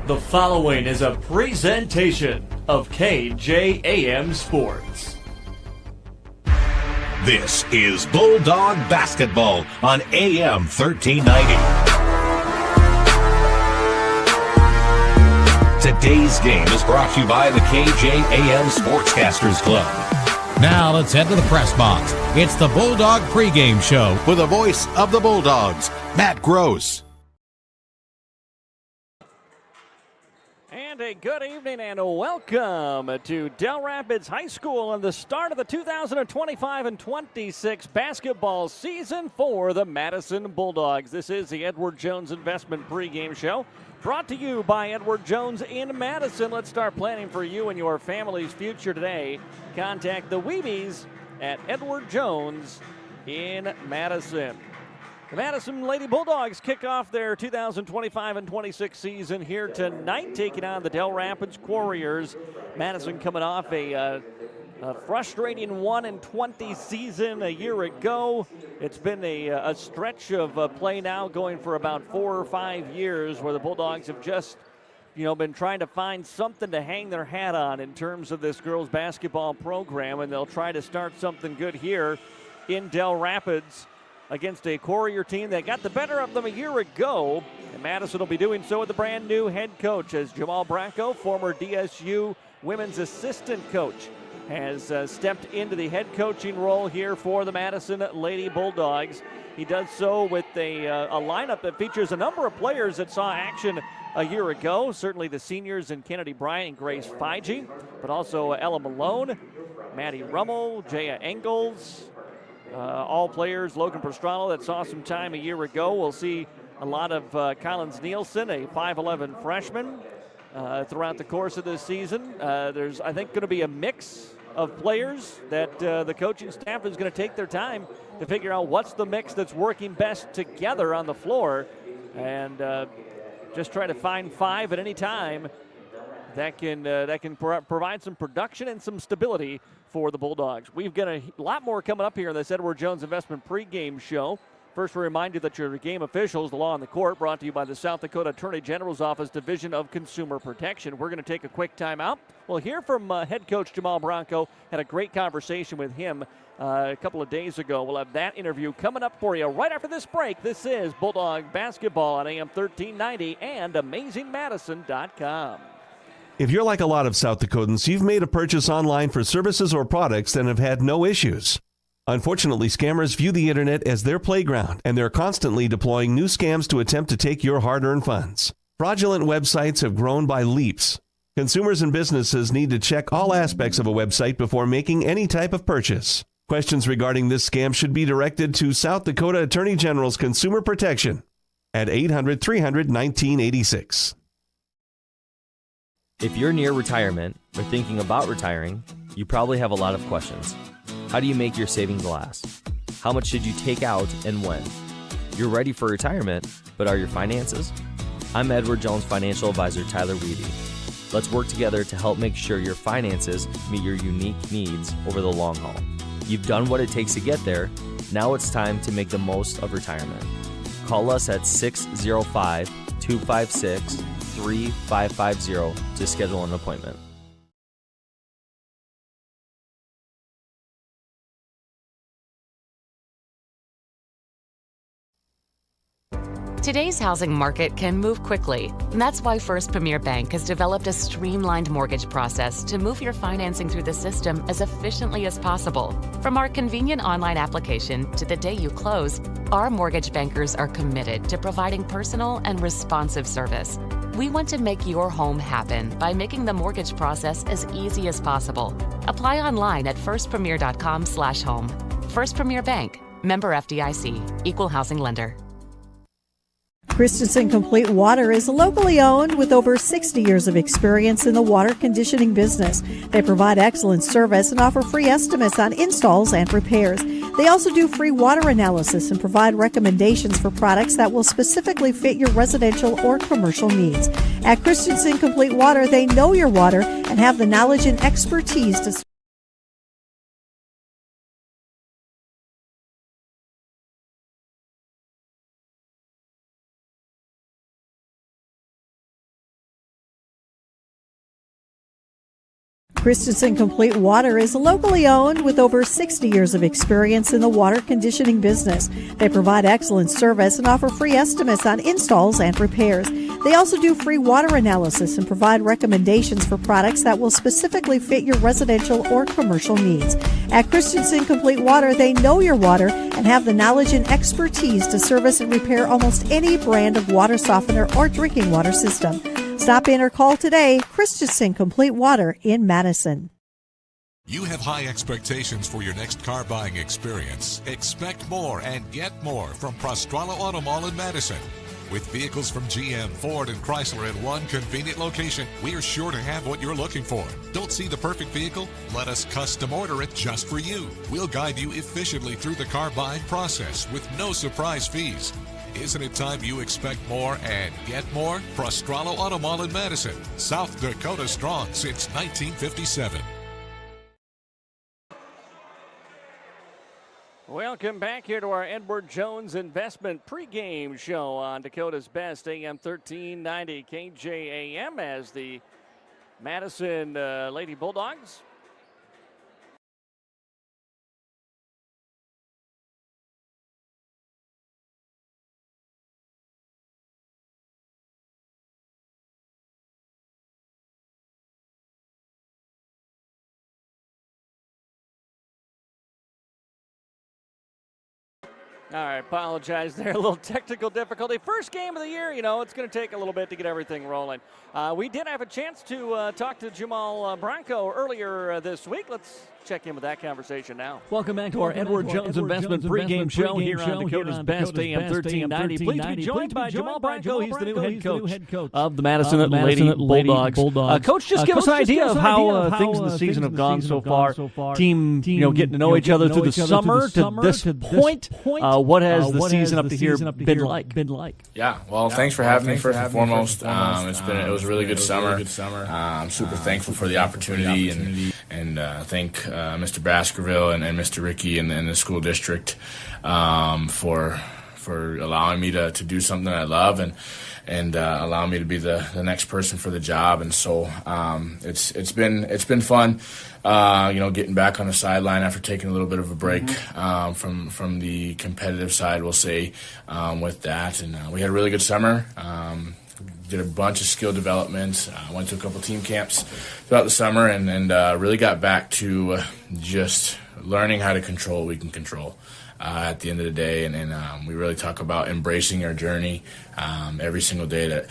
The following is a presentation of KJAM Sports. This is Bulldog Basketball on AM 1390. Today's game is brought to you by the KJAM Sportscasters Club. Now let's head to the press box. It's the Bulldog pregame show with the voice of the Bulldogs, Matt Gross. And a good evening and welcome to Dell Rapids High School and the start of the 2025 and 26 basketball season for the Madison Bulldogs. This is the Edward Jones Investment pregame show brought to you by Edward Jones in Madison. Let's start planning for you and your family's future today. Contact the Weebies at Edward Jones in Madison. The Madison Lady Bulldogs kick off their 2025 and 26 season here tonight, taking on the Dell Rapids Warriors. Madison coming off a frustrating 1-20 season a year ago. It's been a stretch of play now going for about 4 or 5 years where the Bulldogs have just been trying to find something to hang their hat on in terms of this girls basketball program, and they'll try to start something good here in Dell Rapids against a Warrior team that got the better of them a year ago. And Madison will be doing so with the brand new head coach, as Jamal Branco, former DSU women's assistant coach, has stepped into the head coaching role here for the Madison Lady Bulldogs. He does so with a lineup that features a number of players that saw action a year ago. Certainly the seniors in Kennedy Bryant and Grace Feige, but also Ella Malone, Maddie Rummel, Jaya Engels, all players, Logan Pastrana, that saw some time a year ago. We'll see a lot of Collins Nielsen, a 5'11 freshman, throughout the course of this season. There's, I think, going to be a mix of players that the coaching staff is going to take their time to figure out what's the mix that's working best together on the floor, and just try to find five at any time that can provide some production and some stability for the Bulldogs. We've got a lot more coming up here in this Edward Jones Investment pregame show. First, we remind you that your game officials, the law on the court, brought to you by the South Dakota Attorney General's Office Division of Consumer Protection. We're going to take a quick timeout. We'll hear from head coach Jamal Branco. Had a great conversation with him a couple of days ago. We'll have that interview coming up for you right after this break. This is Bulldog Basketball on AM 1390 and AmazingMadison.com. If you're like a lot of South Dakotans, you've made a purchase online for services or products and have had no issues. Unfortunately, scammers view the internet as their playground, and they're constantly deploying new scams to attempt to take your hard-earned funds. Fraudulent websites have grown by leaps. Consumers and businesses need to check all aspects of a website before making any type of purchase. Questions regarding this scam should be directed to South Dakota Attorney General's Consumer Protection at 800-300-1986. If you're near retirement or thinking about retiring, you probably have a lot of questions. How do you make your savings last? How much should you take out and when? You're ready for retirement, but are your finances? I'm Edward Jones financial advisor Tyler Weedy. Let's work together to help make sure your finances meet your unique needs over the long haul. You've done what it takes to get there. Now it's time to make the most of retirement. Call us at 605-256-3550 to schedule an appointment. Today's housing market can move quickly, and that's why First Premier Bank has developed a streamlined mortgage process to move your financing through the system as efficiently as possible. From our convenient online application to the day you close, our mortgage bankers are committed to providing personal and responsive service. We want to make your home happen by making the mortgage process as easy as possible. Apply online at firstpremier.com/home. First Premier Bank, member FDIC, equal housing lender. Christensen Complete Water is locally owned with over 60 years of experience in the water conditioning business. They provide excellent service and offer free estimates on installs and repairs. They also do free water analysis and provide recommendations for products that will specifically fit your residential or commercial needs. At Christensen Complete Water, they know your water and have the knowledge and expertise to Christensen Complete Water is locally owned with over 60 years of experience in the water conditioning business. They provide excellent service and offer free estimates on installs and repairs. They also do free water analysis and provide recommendations for products that will specifically fit your residential or commercial needs. At Christensen Complete Water, they know your water and have the knowledge and expertise to service and repair almost any brand of water softener or drinking water system. Stop in or call today. Christensen Complete Water in Madison. You have high expectations for your next car buying experience. Expect more and get more from Prostrala Auto Mall in Madison. With vehicles from GM, Ford, and Chrysler in one convenient location, we are sure to have what you're looking for. Don't see the perfect vehicle? Let us custom order it just for you. We'll guide you efficiently through the car buying process with no surprise fees. Isn't it time you expect more and get more? Prostrala Auto Mall in Madison, South Dakota strong since 1957. Welcome back here to our Edward Jones Investment pregame show on Dakota's Best AM 1390 KJAM as the Madison Lady Bulldogs All right, apologize there. A little technical difficulty. First game of the year, it's going to take a little bit to get everything rolling. We did have a chance to talk to Jamal Bronco earlier this week. Let's check in with that conversation now. Welcome back to our Edward Jones Investment pregame show here on Dakota's Best AM 1390. Pleased to be joined by Jamal Bronco. He's the new head coach of the Madison Lady Bulldogs. Coach, just give us an idea of how things in the season have gone so far. Team, getting to know each other through the summer to this point. What has the season up to here been like? Yeah, well, thanks for having me first and foremost. It was a really good summer. I'm super thankful for the opportunity and thank Mr. Baskerville and Mr. Ricky and the school district for allowing me to do something I love and allow me to be the next person for the job. And so it's been fun, getting back on the sideline after taking a little bit of a break from the competitive side, we'll say, with that. And we had a really good summer. Did a bunch of skill development. Went to a couple team camps throughout the summer and really got back to just learning how to control what we can control. At the end of the day, and we really talk about embracing our journey every single day. That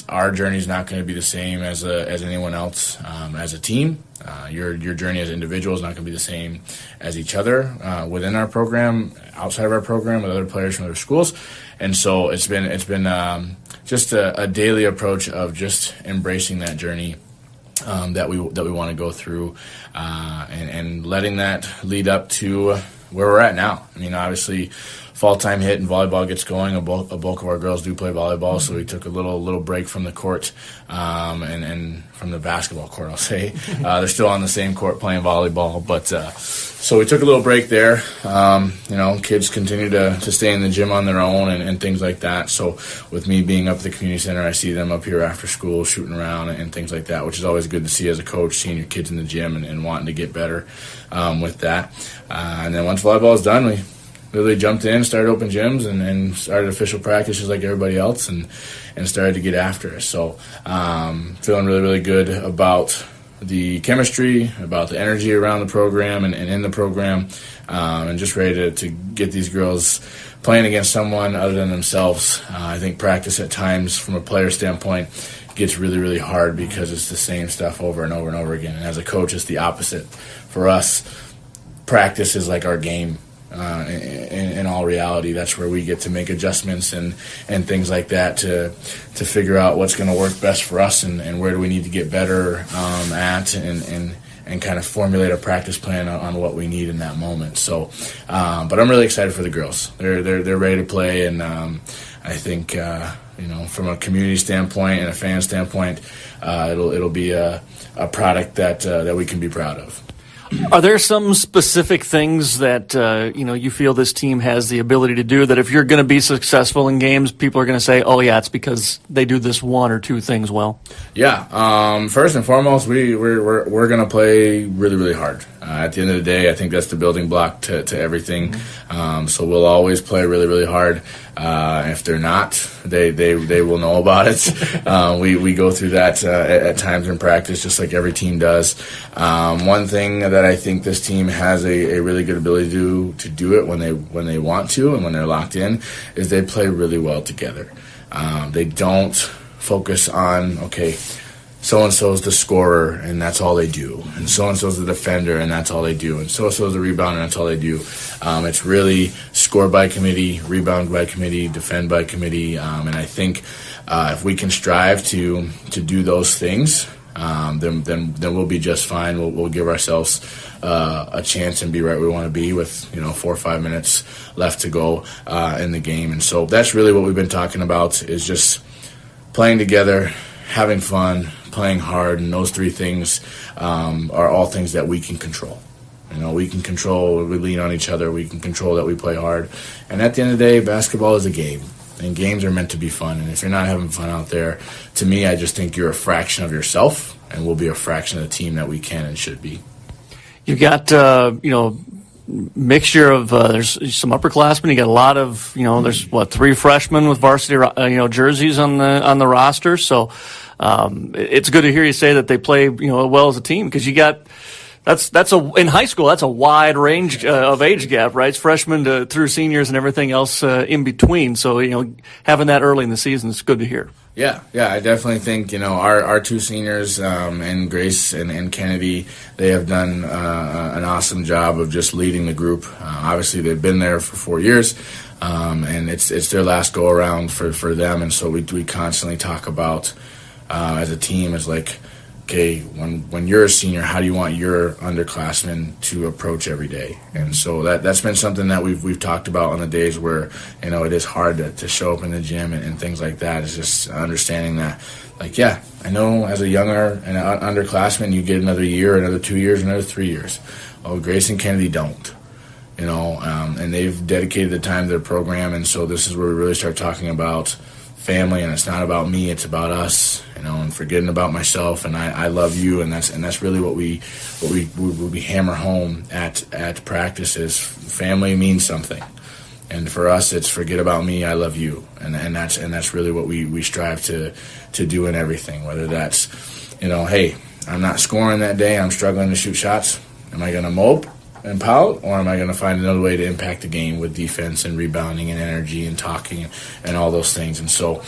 our journey is not going to be the same as anyone else as a team. Your journey as an individual is not going to be the same as each other within our program, outside of our program, with other players from other schools. And so it's been just a daily approach of just embracing that journey that we want to go through and letting that lead up to where we're at now. I mean, obviously, fall time hit and volleyball gets going. A bulk of our girls do play volleyball, so we took a little break from the court and from the basketball court, I'll say. They're still on the same court playing volleyball, but so we took a little break there. Kids continue to stay in the gym on their own and things like that. So with me being up at the community center, I see them up here after school shooting around and things like that, which is always good to see as a coach, seeing your kids in the gym and wanting to get better with that. And then once volleyball is done, we literally jumped in, started open gyms, and started official practices like everybody else and started to get after it. So feeling really, really good about the chemistry, about the energy around the program and in the program, and just ready to get these girls playing against someone other than themselves. I think practice at times from a player standpoint gets really, really hard because it's the same stuff over and over and over again. And as a coach, it's the opposite. For us, practice is like our game. In all reality, that's where we get to make adjustments and things like that to figure out what's going to work best for us and where do we need to get better at and kind of formulate a practice plan on what we need in that moment. So, but I'm really excited for the girls. They're ready to play, and I think from a community standpoint and a fan standpoint, it'll be a product that we can be proud of. Are there some specific things that you feel this team has the ability to do that if you're going to be successful in games, people are going to say, "Oh yeah, it's because they do this one or two things well"? Yeah. First and foremost, we're going to play really, really hard. At the end of the day, I think that's the building block to everything. So we'll always play really, really hard. If they're not, they will know about it. We go through that at times in practice, just like every team does. One thing that I think this team has a really good ability to do it when they want to and when they're locked in is they play really well together. They don't focus on, okay, so-and-so's the scorer, and that's all they do. And so-and-so's the defender, and that's all they do. And so-and-so's the rebounder, and that's all they do. It's really score by committee, rebound by committee, defend by committee. And I think if we can strive to do those things, then we'll be just fine. We'll give ourselves a chance and be right where we want to be with 4 or 5 minutes left to go in the game. And so that's really what we've been talking about, is just playing together, having fun, playing hard, and those three things are all things that we can control. We can control, we lean on each other, we can control that we play hard. And at the end of the day, basketball is a game, and games are meant to be fun. And if you're not having fun out there, to me, I just think you're a fraction of yourself, and we'll be a fraction of the team that we can and should be. You've got, mixture of there's some upperclassmen. You got a lot of there's 3 freshmen with varsity jerseys on the roster. So it's good to hear you say that they play well as a team, because you got in high school that's a wide range of age gap, right? It's freshmen through seniors and everything else in between. So having that early in the season is good to hear. Yeah, I definitely think our 2 seniors and Grace and Kennedy, they have done an awesome job of just leading the group. Obviously, they've been there for 4 years, and it's their last go around for them. And so we constantly talk about as a team is like, okay, when you're a senior, how do you want your underclassmen to approach every day? And so that's been something that we've talked about on the days where it is hard to show up in the gym and things like that. It's just understanding that, I know as a younger and underclassman, you get another year, another 2 years, another 3 years. Oh, Grace and Kennedy don't. And they've dedicated the time to their program, and so this is where we really start talking about family, and it's not about me, it's about us, and forgetting about myself, and I love you, and that's really what we hammer home at practice is family means something. And for us, it's forget about me, I love you, and that's really what we strive to do in everything. Whether that's, hey, I'm not scoring that day, I'm struggling to shoot shots. Am I going to mope and pout, or am I going to find another way to impact the game with defense and rebounding and energy and talking and all those things? And so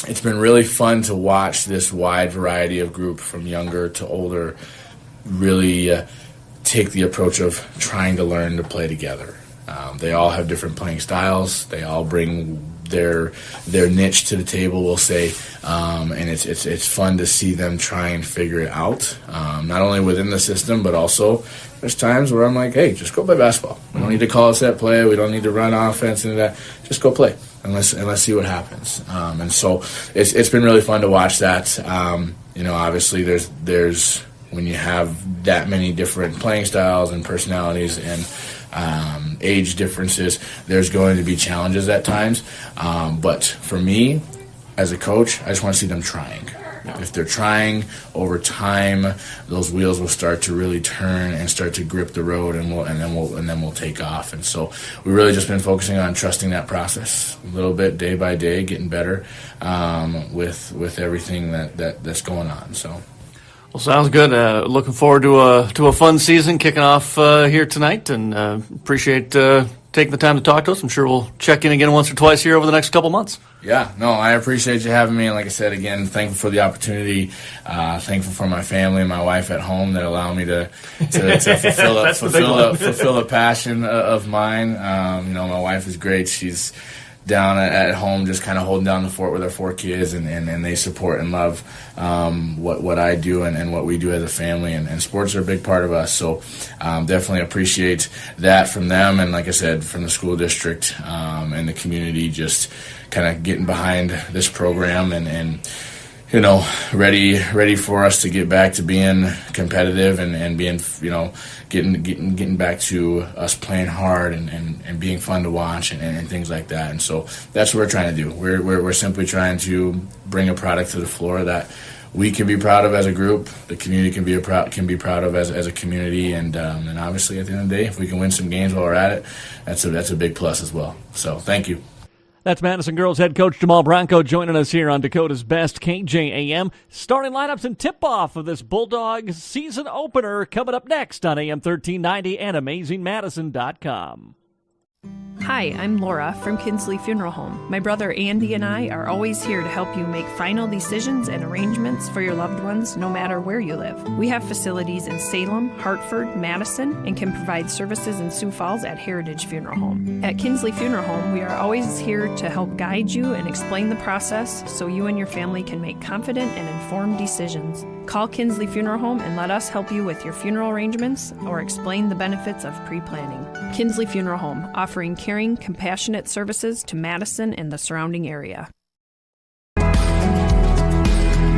it's been really fun to watch this wide variety of group from younger to older really take the approach of trying to learn to play together. They all have different playing styles. They all bring their niche to the table, we'll say, and it's fun to see them try and figure it out, not only within the system, but also there's times where I'm like, hey, just go play basketball. We don't need to call a set play. We don't need to run offense into that. Just go play, and let's see what happens. And so it's been really fun to watch that. Obviously there's when you have that many different playing styles and personalities and age differences, there's going to be challenges at times. But for me, as a coach, I just want to see them trying. If they're trying over time, those wheels will start to really turn and start to grip the road, and then we'll take off. And so we've really just been focusing on trusting that process a little bit, day by day, getting better with everything that's going on. So. Well, sounds good. Looking forward to a fun season kicking off here tonight, and appreciate taking the time to talk to us. I'm sure we'll check in again once or twice here over the next couple months. Yeah, no, I appreciate you having me. And like I said, again, thankful for the opportunity. Thankful for my family and my wife at home that allow me to fulfill a passion of mine. My wife is great. She's down at home just kind of holding down the fort with our 4 kids, and they support and love what I do and what we do as a family, and sports are a big part of us, so definitely appreciate that from them, and like I said, from the school district and the community, just kind of getting behind this program and ready for us to get back to being competitive and being, getting back to us playing hard and being fun to watch and things like that. And so that's what we're trying to do. We're simply trying to bring a product to the floor that we can be proud of as a group, the community can be proud of as a community, and obviously at the end of the day, if we can win some games while we're at it, that's a big plus as well. So thank you. That's Madison Girls head coach Jamal Bronco joining us here on Dakota's Best KJAM. Starting lineups and tip-off of this Bulldogs season opener coming up next on AM 1390 and AmazingMadison.com. Hi, I'm Laura from Kinsley Funeral Home. My brother Andy and I are always here to help you make final decisions and arrangements for your loved ones, no matter where you live. We have facilities in Salem, Hartford, Madison, and can provide services in Sioux Falls at Heritage Funeral Home. At Kinsley Funeral Home, we are always here to help guide you and explain the process so you and your family can make confident and informed decisions. Call Kinsley Funeral Home and let us help you with your funeral arrangements or explain the benefits of pre-planning. Kinsley Funeral Home, offering caring, compassionate services to Madison and the surrounding area.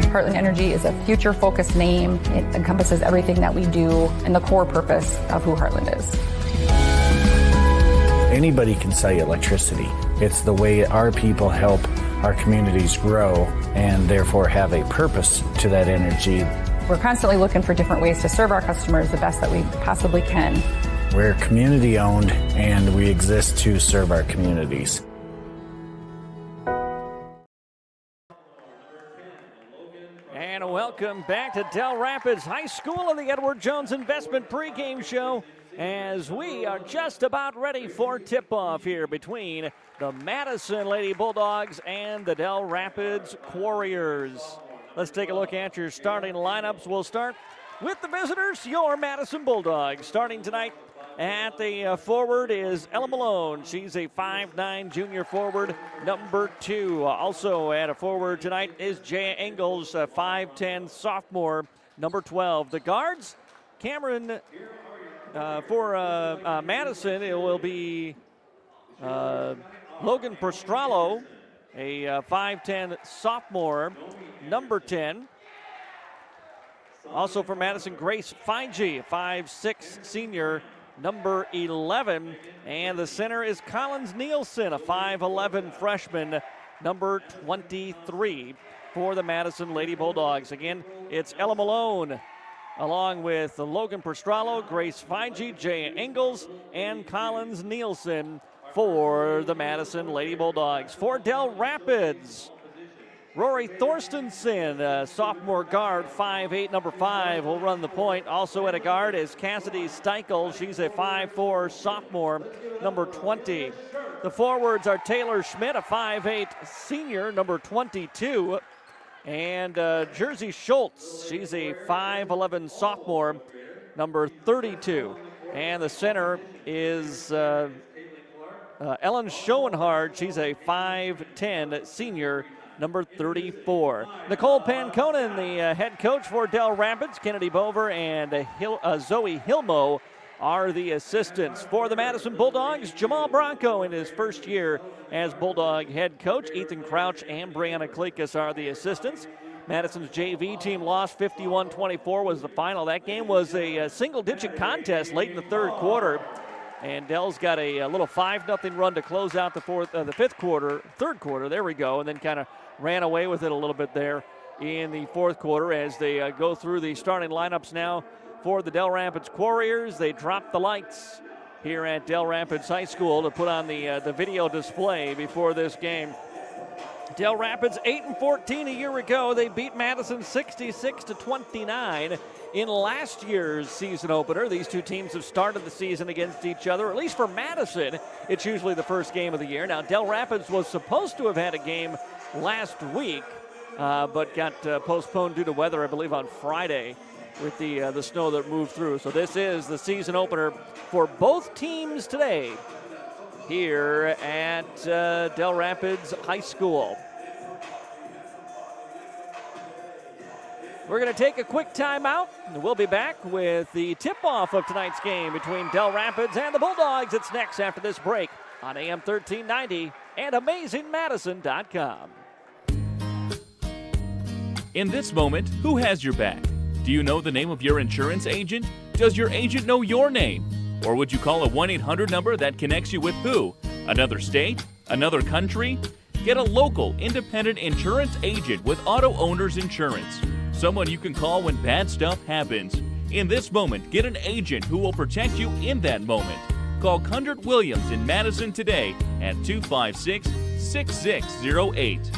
Heartland Energy is a future-focused name. It encompasses everything that we do and the core purpose of who Heartland is. Anybody can sell you electricity. It's the way our people help our communities grow and therefore have a purpose to that energy. We're constantly looking for different ways to serve our customers the best that we possibly can. We're community owned and we exist to serve our communities. And welcome back to Dell Rapids High School and the Edward Jones Investment pregame show as we are just about ready for tip-off here between the Madison Lady Bulldogs and the Dell Rapids Warriors. Let's take a look at your starting lineups. We'll start with the visitors, your Madison Bulldogs. Starting tonight at the forward is Ella Malone. She's a 5'9" junior forward, number 2. Also at a forward tonight is Jaya Engels, a 5'10" sophomore, number 12. The guards, Cameron, for Madison, it will be Logan Prostralo, a 5'10" sophomore, number 10. Also for Madison, Grace Feinge, 5'6" senior, number 11. And the center is Collins Nielsen, a 5'11" freshman, number 23 for the Madison Lady Bulldogs. Again, it's Ella Malone along with Logan Prostralo, Grace Feinge, Jay Engels, and Collins Nielsen for the Madison Lady Bulldogs. For Dell Rapids, Rory Thorstensen, sophomore guard, 5'8", number 5, will run the point. Also at a guard is Cassidy Steichel. She's a 5'4", sophomore, number 20. The forwards are Taylor Schmidt, a 5'8", senior, number 22. And Jersey Schultz, she's a 5'11", sophomore, number 32. And the center is Ellen Schoenhard. She's a 5'10", senior, number 34. Nicole Panconen, the head coach for Dell Rapids. Kennedy Bover and Zoe Hilmo are the assistants. For the Madison Bulldogs, Jamal Bronco in his first year as Bulldog head coach. Ethan Crouch and Brianna Klekas are the assistants. Madison's JV team lost 51-24 was the final. That game was a single-digit contest late in the third quarter. And Dell's got a little 5-0 run to close out the third quarter, there we go, and then kind of ran away with it a little bit there in the fourth quarter as they go through the starting lineups now for the Dell Rapids Warriors. They dropped the lights here at Dell Rapids High School to put on the video display before this game. Dell Rapids 8-14 a year ago. They beat Madison 66-29 in last year's season opener. These two teams have started the season against each other. At least for Madison, it's usually the first game of the year. Now, Dell Rapids was supposed to have had a game last week, but got postponed due to weather, I believe, on Friday with the snow that moved through. So this is the season opener for both teams today here at Dell Rapids High School. We're going to take a quick timeout, and we'll be back with the tip-off of tonight's game between Dell Rapids and the Bulldogs. It's next after this break on AM 1390 and AmazingMadison.com. In this moment, who has your back? Do you know the name of your insurance agent? Does your agent know your name? Or would you call a 1-800 number that connects you with who? Another state? Another country? Get a local, independent insurance agent with Auto Owners Insurance. Someone you can call when bad stuff happens. In this moment, get an agent who will protect you in that moment. Call Kundert Williams in Madison today at 256-6608.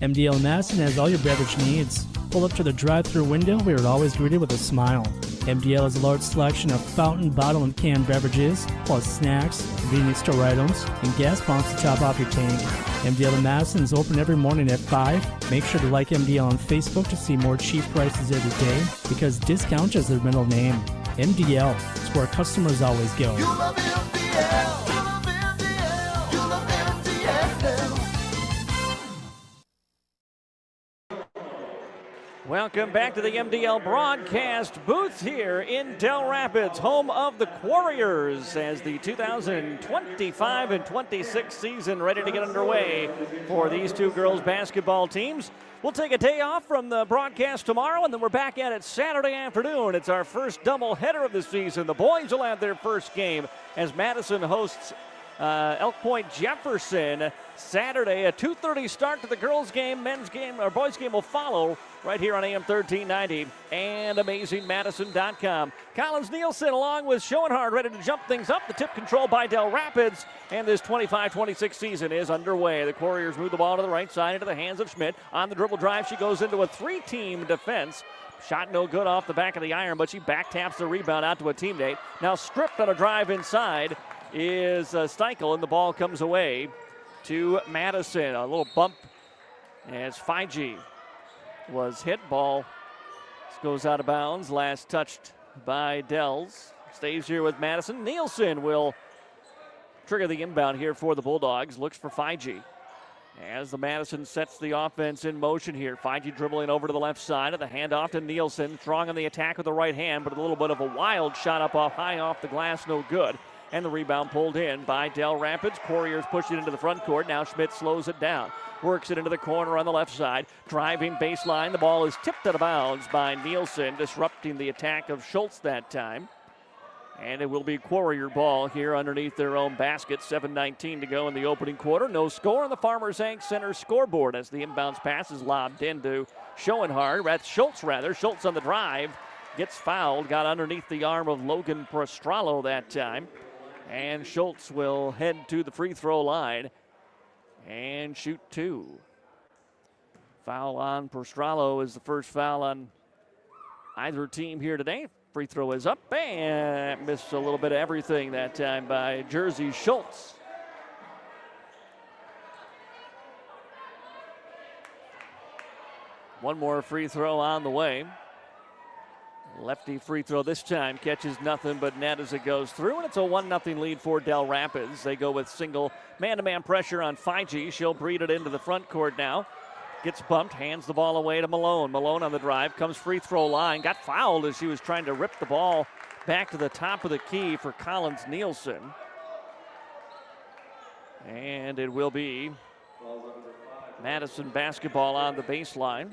MDL Madison has all your beverage needs. Pull up to the drive-thru window, we are always greeted with a smile. MDL has a large selection of fountain, bottle, and canned beverages, plus snacks, convenience store items, and gas pumps to top off your tank. MDL in Madison is open every morning at 5. Make sure to like MDL on Facebook to see more cheap prices every day, because discount is their middle name. MDL is where customers always go. You love MDL. You love MDL. You love MDL. Welcome back to the MDL broadcast booth here in Dell Rapids, home of the Warriors, as the 2025 and 26 season ready to get underway for these two girls basketball teams. We'll take a day off from the broadcast tomorrow, and then we're back at it Saturday afternoon. It's our first doubleheader of the season. The boys will have their first game as Madison hosts Elk Point Jefferson Saturday. A 2:30 start to the girls' game. Men's game or boys' game will follow right here on AM 1390 and AmazingMadison.com. Collins Nielsen along with Schoenhardt ready to jump things up. The tip control by Dell Rapids, and this 25-26 season is underway. The Warriors move the ball to the right side into the hands of Schmidt. On the dribble drive, she goes into a three-team defense. Shot no good off the back of the iron, but she back taps the rebound out to a teammate. Now stripped on a drive inside is Steichel, and the ball comes away to Madison. A little bump as Fiji was hit. Ball goes out of bounds. Last touched by Dells. Stays here with Madison. Nielsen will trigger the inbound here for the Bulldogs. Looks for Fiji as the Madison sets the offense in motion here. Fiji dribbling over to the left side of the handoff to Nielsen. Strong on the attack with the right hand, but a little bit of a wild shot up off high off the glass. No good. And the rebound pulled in by Dell Rapids. Warriors push it into the front court. Now Schmidt slows it down. Works it into the corner on the left side. Driving baseline. The ball is tipped out of bounds by Nielsen, disrupting the attack of Schultz that time. And it will be Warrior ball here underneath their own basket. 7:19 to go in the opening quarter. No score on the Farmers Inc. Center scoreboard as the inbounds pass is lobbed into Schoenhardt. That's Schultz rather. Schultz on the drive. Gets fouled. Got underneath the arm of Logan Prostralo that time. And Schultz will head to the free throw line and shoot two. Foul on Prostralo is the first foul on either team here today. Free throw is up and missed a little bit of everything that time by Jersey Schultz. One more free throw on the way. Lefty free throw this time, catches nothing but net as it goes through, and it's a 1-0 lead for Dell Rapids. They go with single man-to-man pressure on Fiji. She'll breed it into the front court now. Gets bumped, hands the ball away to Malone. Malone on the drive, comes free throw line. Got fouled as she was trying to rip the ball back to the top of the key for Collins Nielsen. And it will be Madison basketball on the baseline.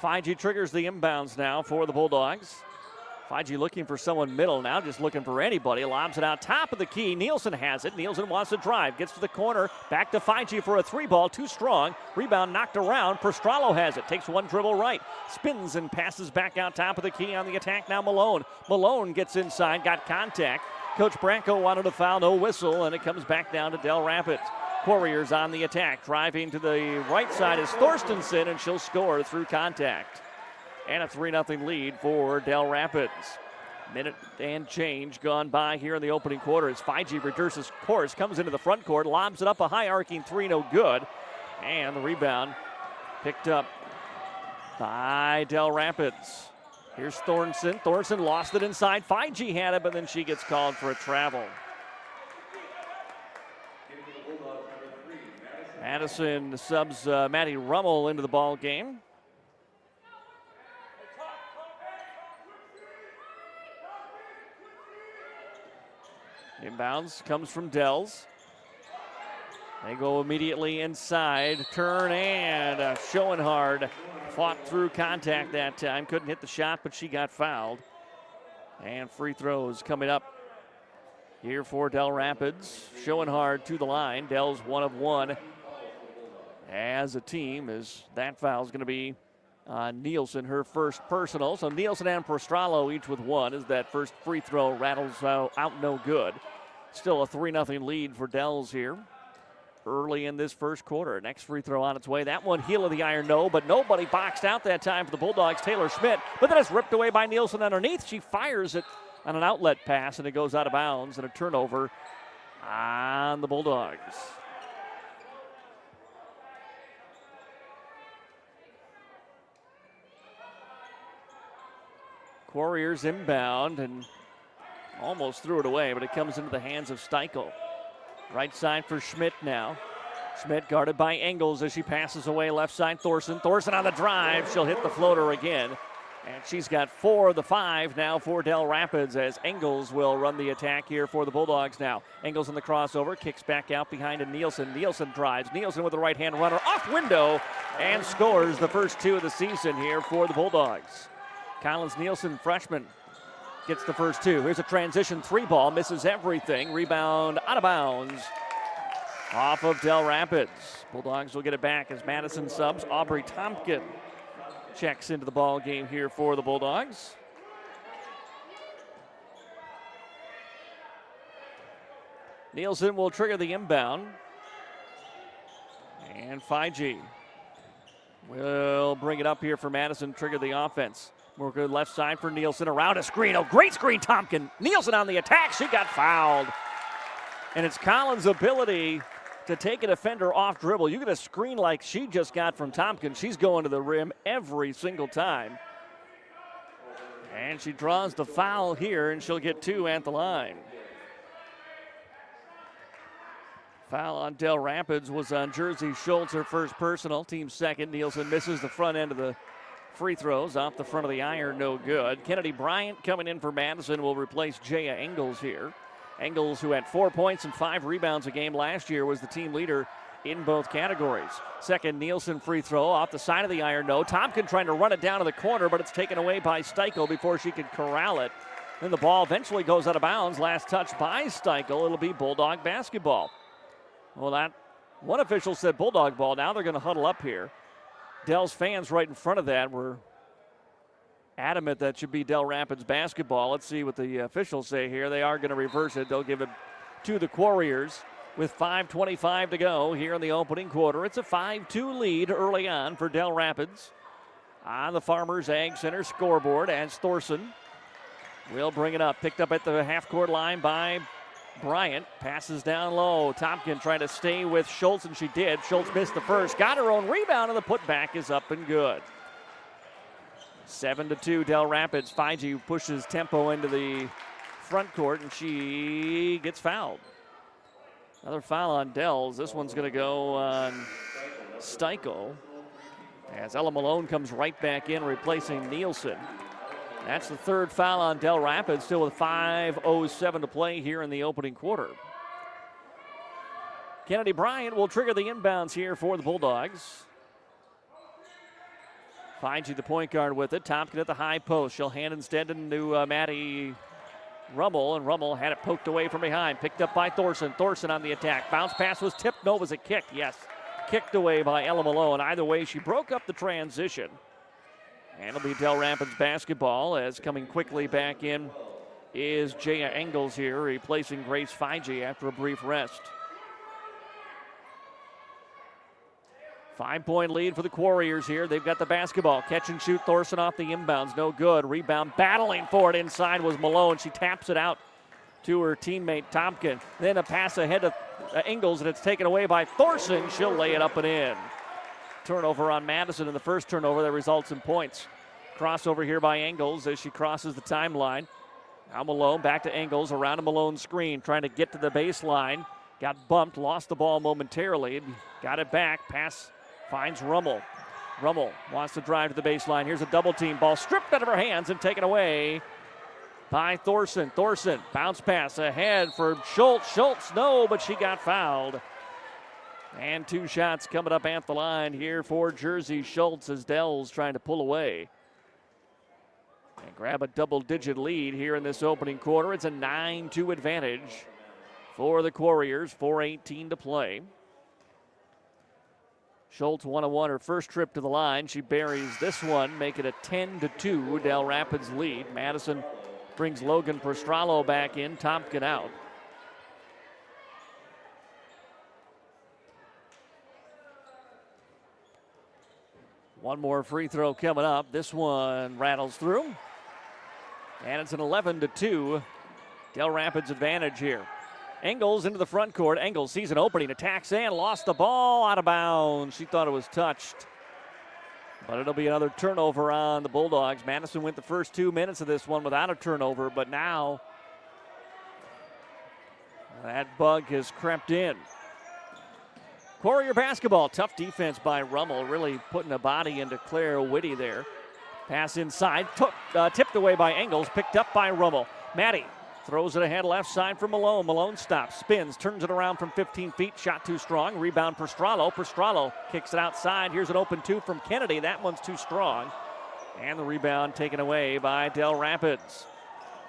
Fiji triggers the inbounds now for the Bulldogs. Fiji looking for someone middle now, just looking for anybody. Lobs it out top of the key. Nielsen has it. Nielsen wants to drive. Gets to the corner. Back to Fiji for a three ball. Too strong. Rebound knocked around. Prostralo has it. Takes one dribble right. Spins and passes back out top of the key on the attack now Malone. Malone gets inside. Got contact. Coach Branco wanted a foul. No whistle. And it comes back down to Dell Rapids. Warriors on the attack. Driving to the right side is Thorstensen, and she'll score through contact. And a 3-0 lead for Dell Rapids. Minute and change gone by here in the opening quarter as Fiji reverses course, comes into the front court, lobs it up a high arcing three, no good. And the rebound picked up by Dell Rapids. Here's Thornton. Thornton lost it inside. Fiji had it, but then she gets called for a travel. Madison subs Maddie Rummel into the ball game. Inbounds comes from Dells. They go immediately inside, turn, and showing hard. Fought through contact that time. Couldn't hit the shot, but she got fouled. And free throws coming up here for Dell Rapids. Showing hard to the line. Dell's 1 of 1 as a team, as that foul is going to be Nielsen, her first personal. So Nielsen and Prostralo each with 1 as that first free throw rattles out no good. Still a 3-0 lead for Dells here early in this first quarter. Next free throw on its way. That one heel of the iron, no, but nobody boxed out that time for the Bulldogs. Taylor Schmidt, but then it's ripped away by Nielsen underneath. She fires it on an outlet pass, and it goes out of bounds, and a turnover on the Bulldogs. Warriors inbound and almost threw it away, but it comes into the hands of Steichel. Right side for Schmidt now. Schmidt guarded by Engels as she passes away left side. Thorson on the drive. She'll hit the floater again. And she's got 4 of the 5 now for Dell Rapids as Engels will run the attack here for the Bulldogs now. Engels in the crossover, kicks back out behind to Nielsen. Nielsen drives. Nielsen with the right-hand runner off window and scores the first 2 of the season here for the Bulldogs. Collins Nielsen, freshman, gets the first 2. Here's a transition 3 ball, misses everything. Rebound out of bounds off of Dell Rapids. Bulldogs will get it back as Madison subs. Aubrey Tompkin checks into the ball game here for the Bulldogs. Nielsen will trigger the inbound. And Fiji will bring it up here for Madison, trigger the offense. More good left side for Nielsen, around a screen. Oh, great screen, Tompkin. Nielsen on the attack. She got fouled. And it's Collins' ability to take a defender off dribble. You get a screen like she just got from Tompkin. She's going to the rim every single time. And she draws the foul here, and she'll get 2 at the line. Foul on Dell Rapids was on Jersey Schultz, her first personal. Team second. Nielsen misses the front end of the free throws off the front of the iron, no good. Kennedy Bryant coming in for Madison will replace Jaya Engels here. Engels, who had 4 points and 5 rebounds a game last year, was the team leader in both categories. Second Nielsen free throw off the side of the iron, no. Tompkin trying to run it down to the corner, but it's taken away by Steichel before she could corral it. Then the ball eventually goes out of bounds. Last touch by Steichel. It'll be Bulldog basketball. Well, that one official said Bulldog ball. Now they're going to huddle up here. Dell's fans right in front of that were adamant that should be Dell Rapids basketball. Let's see what the officials say here. They are going to reverse it. They'll give it to the Warriors with 5:25 to go here in the opening quarter. It's a 5-2 lead early on for Dell Rapids on the Farmers Ag Center scoreboard as Thorson will bring it up. Picked up at the half-court line by Bryant. Passes down low. Tompkin trying to stay with Schultz, and she did. Schultz missed the first. Got her own rebound, and the putback is up and good. 7-2 Dell Rapids. Fiji pushes tempo into the front court, and she gets fouled. Another foul on Dells. This one's going to go on Steichel as Ella Malone comes right back in, replacing Nielsen. That's the third foul on Dell Rapids, still with 5:07 to play here in the opening quarter. Kennedy Bryant will trigger the inbounds here for the Bulldogs. Fiji, the point guard, with it. Tompkin at the high post. She'll hand instead into Maddie Rummel, and Rummel had it poked away from behind. Picked up by Thorson. Thorson on the attack. Bounce pass was tipped. No, was it kicked? Yes. Kicked away by Ella Malone. Either way, she broke up the transition. And it'll be Dell Rapids basketball as coming quickly back in is Jaya Engels here, replacing Grace Fiji after a brief rest. 5-point lead for the Warriors here. They've got the basketball. Catch and shoot. Thorson off the inbounds. No good. Rebound battling for it inside was Malone. She taps it out to her teammate Tompkin. Then a pass ahead to Engels, and it's taken away by Thorson. She'll lay it up and in. Turnover on Madison, and the first turnover that results in points. Crossover here by Engels as she crosses the timeline. Now Malone back to Engels around a Malone screen, trying to get to the baseline. Got bumped, lost the ball momentarily. Got it back. Pass finds Rummel. Rummel wants to drive to the baseline. Here's a double team. Ball stripped out of her hands and taken away by Thorson. Thorson, bounce pass ahead for Schultz. Schultz, no, but she got fouled. And 2 shots coming up at the line here for Jersey Schultz as Dell's trying to pull away and grab a double-digit lead here in this opening quarter. It's a 9-2 advantage for the Warriors, 4:18 to play. Schultz 1-1 her first trip to the line. She buries this one, make it a 10-2 Dell Rapids lead. Madison brings Logan Prostralo back in, Tompkin out. One more free throw coming up. This one rattles through. And it's an 11-2 Dell Rapids advantage here. Engels into the front court. Engels sees an opening, attacks and lost the ball out of bounds. She thought it was touched. But it'll be another turnover on the Bulldogs. Madison went the first 2 minutes of this one without a turnover, but now that bug has crept in. Warrior basketball. Tough defense by Rummel, really putting a body into Claire Whitty there. Pass inside, tipped away by Engels, picked up by Rummel. Maddie throws it ahead left side for Malone. Malone stops, spins, turns it around from 15 feet. Shot too strong. Rebound Prostralo. Prostralo kicks it outside. Here's an open 2 from Kennedy. That one's too strong. And the rebound taken away by Dell Rapids.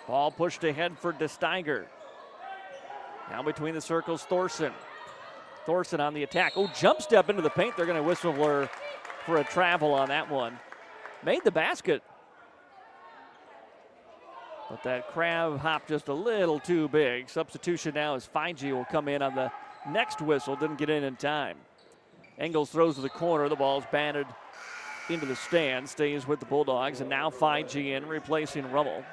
Ball pushed ahead for DeSteiger. Now between the circles, Thorson. Thorson on the attack. Oh, jump step into the paint. They're going to whistle her for a travel on that one. Made the basket. But that crab hop just a little too big. Substitution now as Fiji will come in on the next whistle. Didn't get in time. Engels throws to the corner. The ball's batted into the stand. Stays with the Bulldogs. And now Fiji in, replacing Rummel.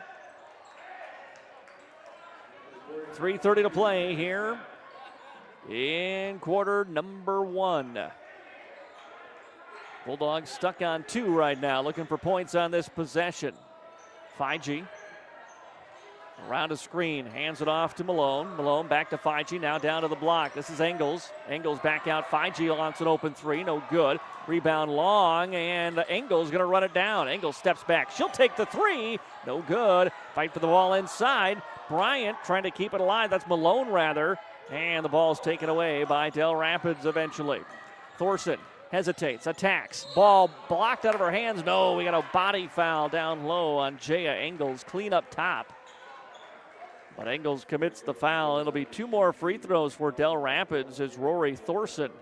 3:30 to play here in quarter number 1. Bulldogs stuck on 2 right now, looking for points on this possession. Fiji around a screen, hands it off to Malone. Malone back to Fiji, now down to the block. This is Engels. Engels back out. Fiji wants an open 3, no good. Rebound long, and Engels going to run it down. Engels steps back. She'll take the 3, no good. Fight for the ball inside. Bryant trying to keep it alive. That's Malone, rather. And the ball's taken away by Dell Rapids eventually. Thorson hesitates, attacks. Ball blocked out of her hands. No, we got a body foul down low on Jaya Engels. Clean up top. But Engels commits the foul. It'll be 2 more free throws for Dell Rapids as Rory Thorson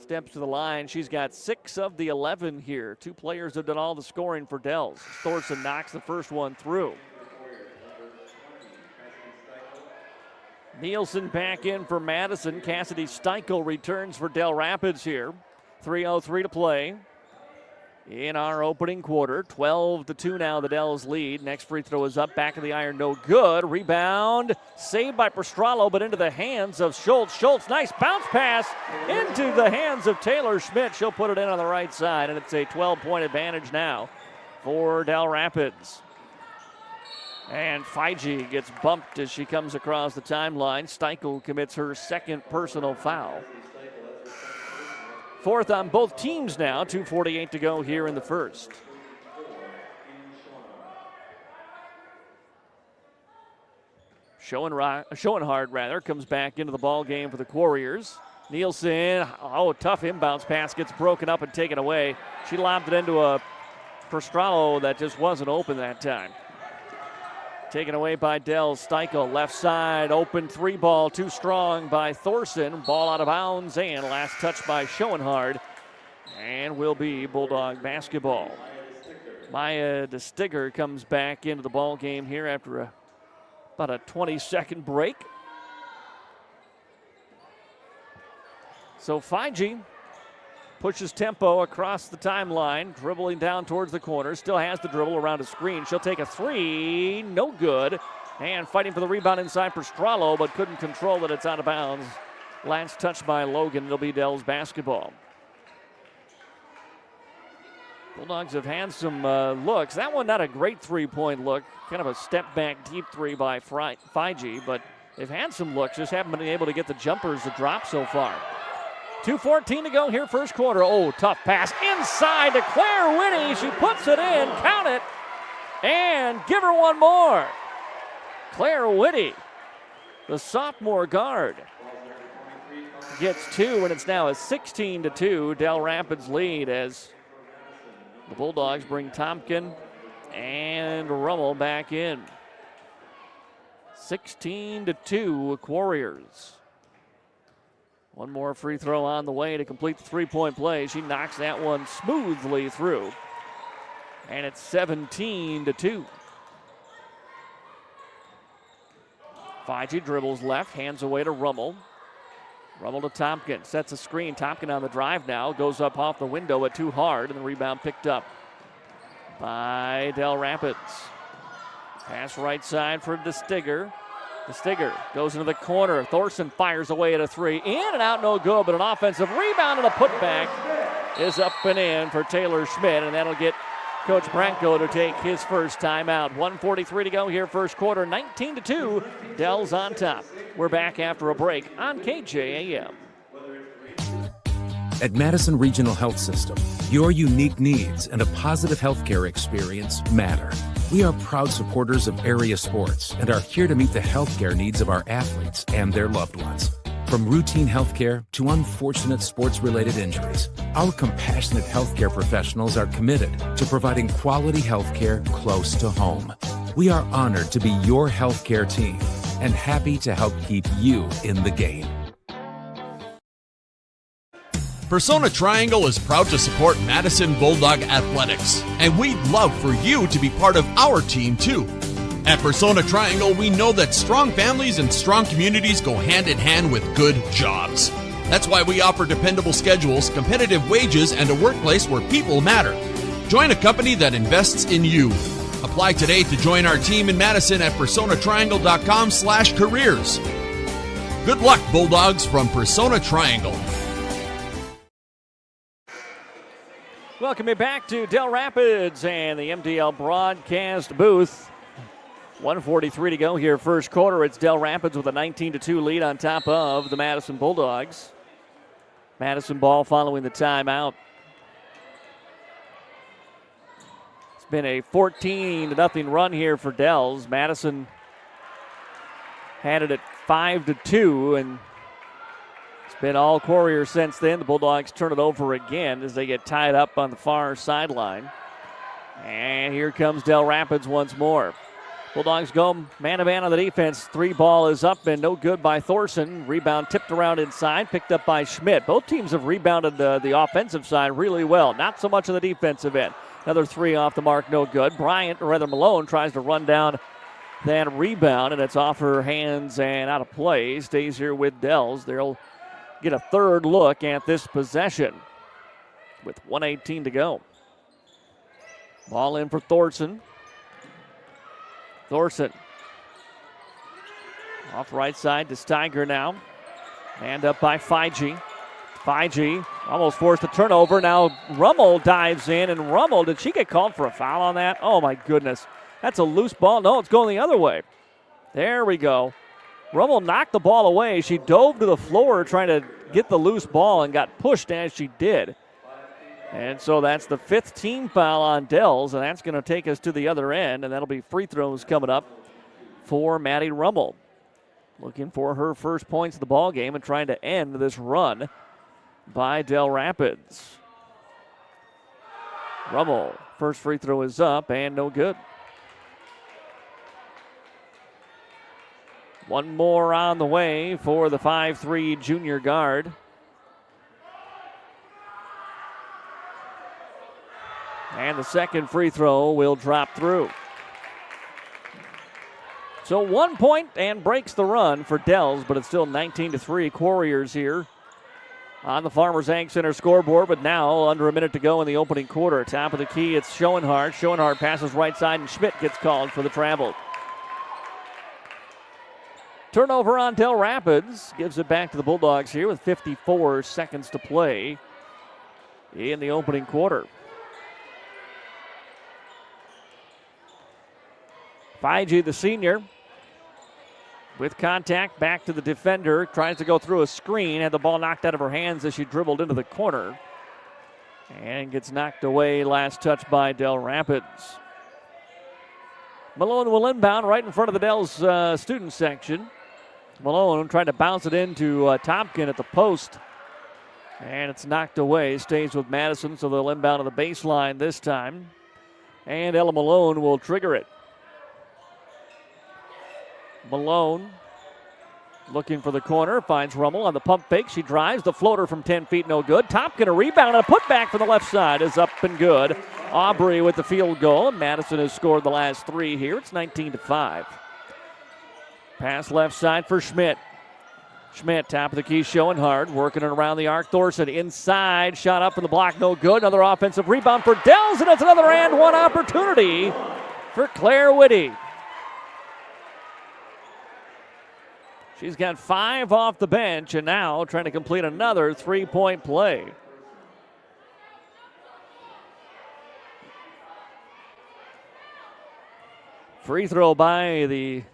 steps to the line. She's got 6 of the 11 here. 2 players have done all the scoring for Dells. Thorson knocks the first one through. Nielsen back in for Madison. Cassidy Steichel returns for Dell Rapids here. 3:03 to play in our opening quarter. 12-2 now the Dells lead. Next free throw is up, back of the iron, no good. Rebound saved by Prostralo, but into the hands of Schultz. Schultz, nice bounce pass into the hands of Taylor Schmidt. She'll put it in on the right side, and it's a 12-point advantage now for Dell Rapids. And Fiji gets bumped as she comes across the timeline. Steichel commits her second personal foul. 4th on both teams now. 2:48 to go here in the first. Schoenhard comes back into the ball game for the Warriors. Nielsen, tough inbounds pass, gets broken up and taken away. She lobbed it into a Prostralo that just wasn't open that time. Taken away by Dell. Steichel, left side, open 3 ball, too strong by Thorson. Ball out of bounds, and last touch by Schoenhard. And will be Bulldog basketball. Maya DeStigger comes back into the ball game here after about a 20-second break. So Fiji pushes tempo across the timeline, dribbling down towards the corner. Still has the dribble around a screen. She'll take a 3, no good. And fighting for the rebound inside for Prostralo, but couldn't control it. It's out of bounds. Last touch by Logan. It'll be Dell's basketball. Bulldogs have had some looks. That one not a great 3-point look. Kind of a step back deep 3 by Fiji, but they've had some looks. Just haven't been able to get the jumpers to drop so far. 2:14 to go here, first quarter. Oh, tough pass inside to Claire Whitty. She puts it in, count it, and give her one more. Claire Whitty, the sophomore guard. gets 2, and it's now a 16-2 Dell Rapids lead as the Bulldogs bring Tompkin and Rummel back in. 16-2 Warriors. One more free throw on the way to complete the three-point play. She knocks that one smoothly through. And it's 17-2. Fiji dribbles left, hands away to Rummel. Rummel to Tompkin, sets a screen. Tompkin on the drive now, goes up off the window at too hard, and the rebound picked up by Dell Rapids. Pass right side for DeStigger. DeStigger goes into the corner. Thorson fires away at a three. In and out, no good, but an offensive rebound and a putback is up and in for Taylor Schmidt, and that'll get Coach Branko to take his first timeout. 1:43 to go here, first quarter, 19-2. Dell's on top. We're back after a break on KJAM. At Madison Regional Health System, your unique needs and a positive healthcare experience matter. We are proud supporters of area sports and are here to meet the healthcare needs of our athletes and their loved ones. From routine healthcare to unfortunate sports-related injuries, our compassionate healthcare professionals are committed to providing quality healthcare close to home. We are honored to be your healthcare team and happy to help keep you in the game. Persona Triangle is proud to support Madison Bulldog Athletics, and we'd love for you to be part of our team too. At Persona Triangle, we know that strong families and strong communities go hand in hand with good jobs. That's why we offer dependable schedules, competitive wages, and a workplace where people matter. Join a company that invests in you. Apply today to join our team in Madison at personatriangle.com/careers. Good luck, Bulldogs, from Persona Triangle. Welcome back to Dell Rapids and the MDL broadcast booth. 1:43 to go here, first quarter. It's Dell Rapids with a 19-2 lead on top of the Madison Bulldogs. Madison ball following the timeout. It's been a 14-0 run here for Dells. Madison had it at 5-2, and it's been all Warriors since then. The Bulldogs turn it over again as they get tied up on the far sideline. And here comes Dell Rapids once more. Bulldogs go man-to-man on the defense. Three ball is up and no good by Thorson. Rebound tipped around inside, picked up by Schmidt. Both teams have rebounded the offensive side really well. Not so much on the defensive end. Another three off the mark, no good. Bryant, or rather Malone, tries to run down that rebound, and it's off her hands and out of play. Stays here with Dells. They'll get a third look at this possession with 1:18 to go. Ball in for Thorson. Thorson off right side to Steiger now. And up by Fiji. Fiji almost forced a turnover. Now Rummel dives in, and Rummel, did she get called for a foul on that? Oh my goodness. That's a loose ball. No, it's going the other way. There we go. Rummel knocked the ball away. She dove to the floor trying to get the loose ball and got pushed as she did. And so that's the fifth team foul on Dells, and that's going to take us to the other end, and that'll be free throws coming up for Maddie Rummel. Looking for her first points of the ball game and trying to end this run by Dell Rapids. Rummel, first free throw is up and no good. One more on the way for the 5'3" junior guard. And the second free throw will drop through. So 1 point and breaks the run for Dells, but it's still 19-3 Warriors here on the Farmers Ag Center scoreboard, but now under a minute to go in the opening quarter. Top of the key, it's Schoenhardt. Schoenhardt passes right side, and Schmidt gets called for the travel. Turnover on Dell Rapids. Gives it back to the Bulldogs here with 54 seconds to play in the opening quarter. Fiji, the senior, with contact, back to the defender, tries to go through a screen, had the ball knocked out of her hands as she dribbled into the corner, and gets knocked away, last touch by Dell Rapids. Malone will inbound right in front of the Dells student section. Malone trying to bounce it into Tompkin at the post. And it's knocked away. Stays with Madison, so they'll inbound to the baseline this time. And Ella Malone will trigger it. Malone looking for the corner. Finds Rummel on the pump fake. She drives. The floater from 10 feet, no good. Tompkin a rebound and a putback from the left side is up and good. Aubrey with the field goal. Madison has scored the last 3 here. It's 19-5. Pass left side for Schmidt. Schmidt, top of the key, showing hard, working it around the arc. Thorson inside, shot up from the block, no good. Another offensive rebound for Dells, and it's another and one opportunity for Claire Whitty. She's got 5 off the bench, and now trying to complete another 3-point play. Free throw by the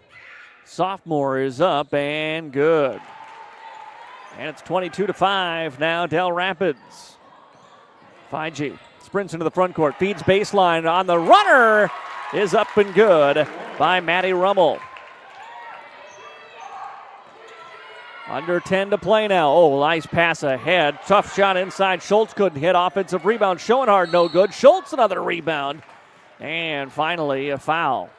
sophomore is up and good. And it's 22-5 now, Dell Rapids. 5G sprints into the front court, feeds baseline on the runner, is up and good by Maddie Rummel. Under 10 to play now. Oh, nice pass ahead. Tough shot inside. Schultz couldn't hit. Offensive rebound. Schoenhardt no good. Schultz another rebound. And finally a foul.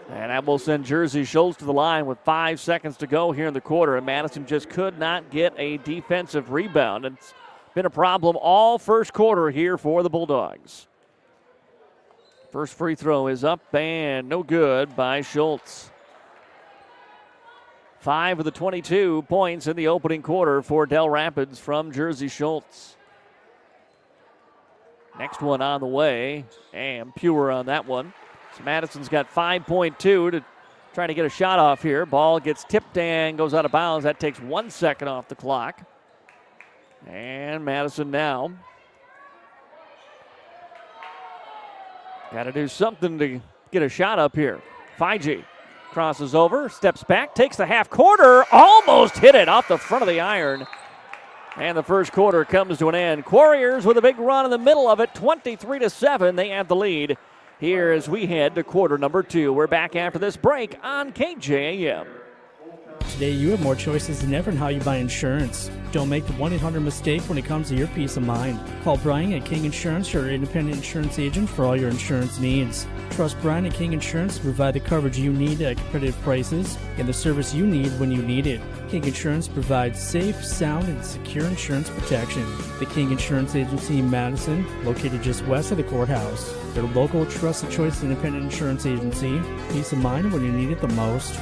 And that will send Jersey Schultz to the line with 5 seconds to go here in the quarter. And Madison just could not get a defensive rebound. It's been a problem all first quarter here for the Bulldogs. First free throw is up and no good by Schultz. 5 of the 22 points in the opening quarter for Dell Rapids from Jersey Schultz. Next one on the way, and Pure on that one. So Madison's got 5.2 to try to get a shot off here. Ball gets tipped and goes out of bounds. That takes 1 second off the clock. And Madison now got to do something to get a shot up here. 5G crosses over, steps back, takes the half quarter, almost hit it off the front of the iron. And the first quarter comes to an end. Warriors with a big run in the middle of it, 23-7. They have the lead here as we head to quarter number 2. We're back after this break on KJAM. Today you have more choices than ever in how you buy insurance. Don't make the 1-800 mistake when it comes to your peace of mind. Call Brian at King Insurance, your independent insurance agent for all your insurance needs. Trust Brian at King Insurance to provide the coverage you need at competitive prices and the service you need when you need it. King Insurance provides safe, sound, and secure insurance protection. The King Insurance Agency in Madison, located just west of the courthouse. Their local, trusted choice independent insurance agency. Peace of mind when you need it the most.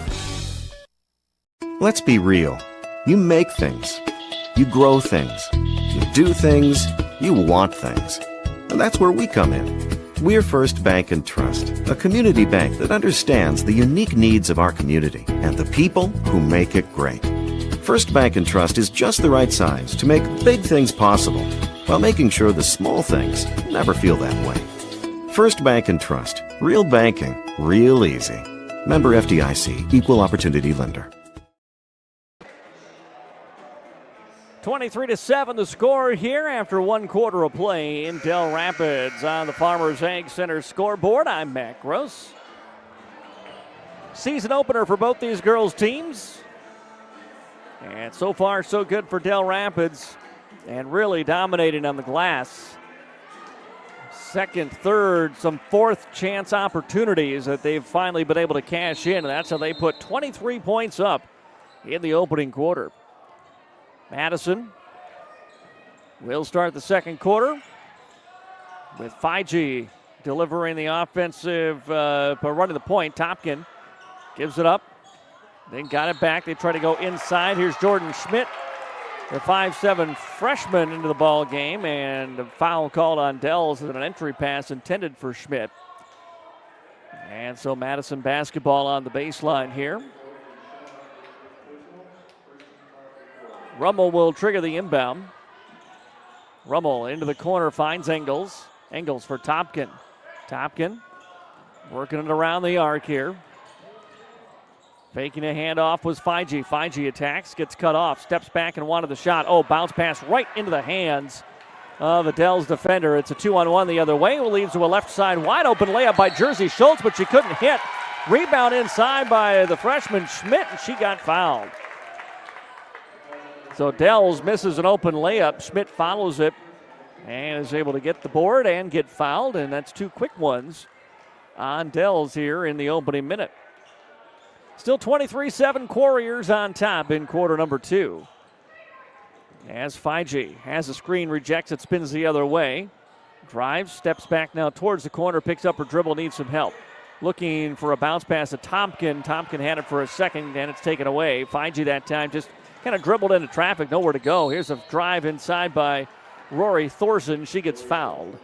Let's be real. You make things. You grow things. You do things. You want things. And that's where we come in. We're First Bank and Trust, a community bank that understands the unique needs of our community and the people who make it great. First Bank and Trust is just the right size to make big things possible while making sure the small things never feel that way. First Bank and Trust. Real banking, real easy. Member FDIC, Equal Opportunity Lender. 23-7 the score here after 1 quarter of play in Dell Rapids on the Farmers Ag Center scoreboard. I'm Matt Gross. Season opener for both these girls' teams. And so far, so good for Dell Rapids and really dominating on the glass. Second, third, some fourth chance opportunities that they've finally been able to cash in. And that's how they put 23 points up in the opening quarter. Madison will start the second quarter with 5G delivering the offensive, running the point. Tompkin gives it up, then got it back. They try to go inside. Here's Jordan Schmidt, the 5'7" freshman, into the ball game, and a foul called on Dells and an entry pass intended for Schmidt. And so Madison basketball on the baseline here. Rummel will trigger the inbound. Rummel into the corner, finds Engels. Engels for Tompkin. Tompkin working it around the arc here. Faking a handoff was 5G. 5G attacks, gets cut off, steps back and wanted the shot. Oh, bounce pass right into the hands of Adele's defender. It's a 2-on-1 the other way. It leads to a left side wide open layup by Jersey Schultz, but she couldn't hit. Rebound inside by the freshman Schmidt, and she got fouled. So Dells misses an open layup. Schmidt follows it and is able to get the board and get fouled, and that's two quick ones on Dells here in the opening minute. Still 23-7 Warriors on top in quarter number 2. As Fiji has a screen, rejects it, spins the other way. Drives, steps back now towards the corner, picks up her dribble, needs some help. Looking for a bounce pass to Tompkin. Tompkin had it for a second, and it's taken away. Fiji that time just kind of dribbled into traffic, nowhere to go. Here's a drive inside by Rory Thorson. She gets fouled.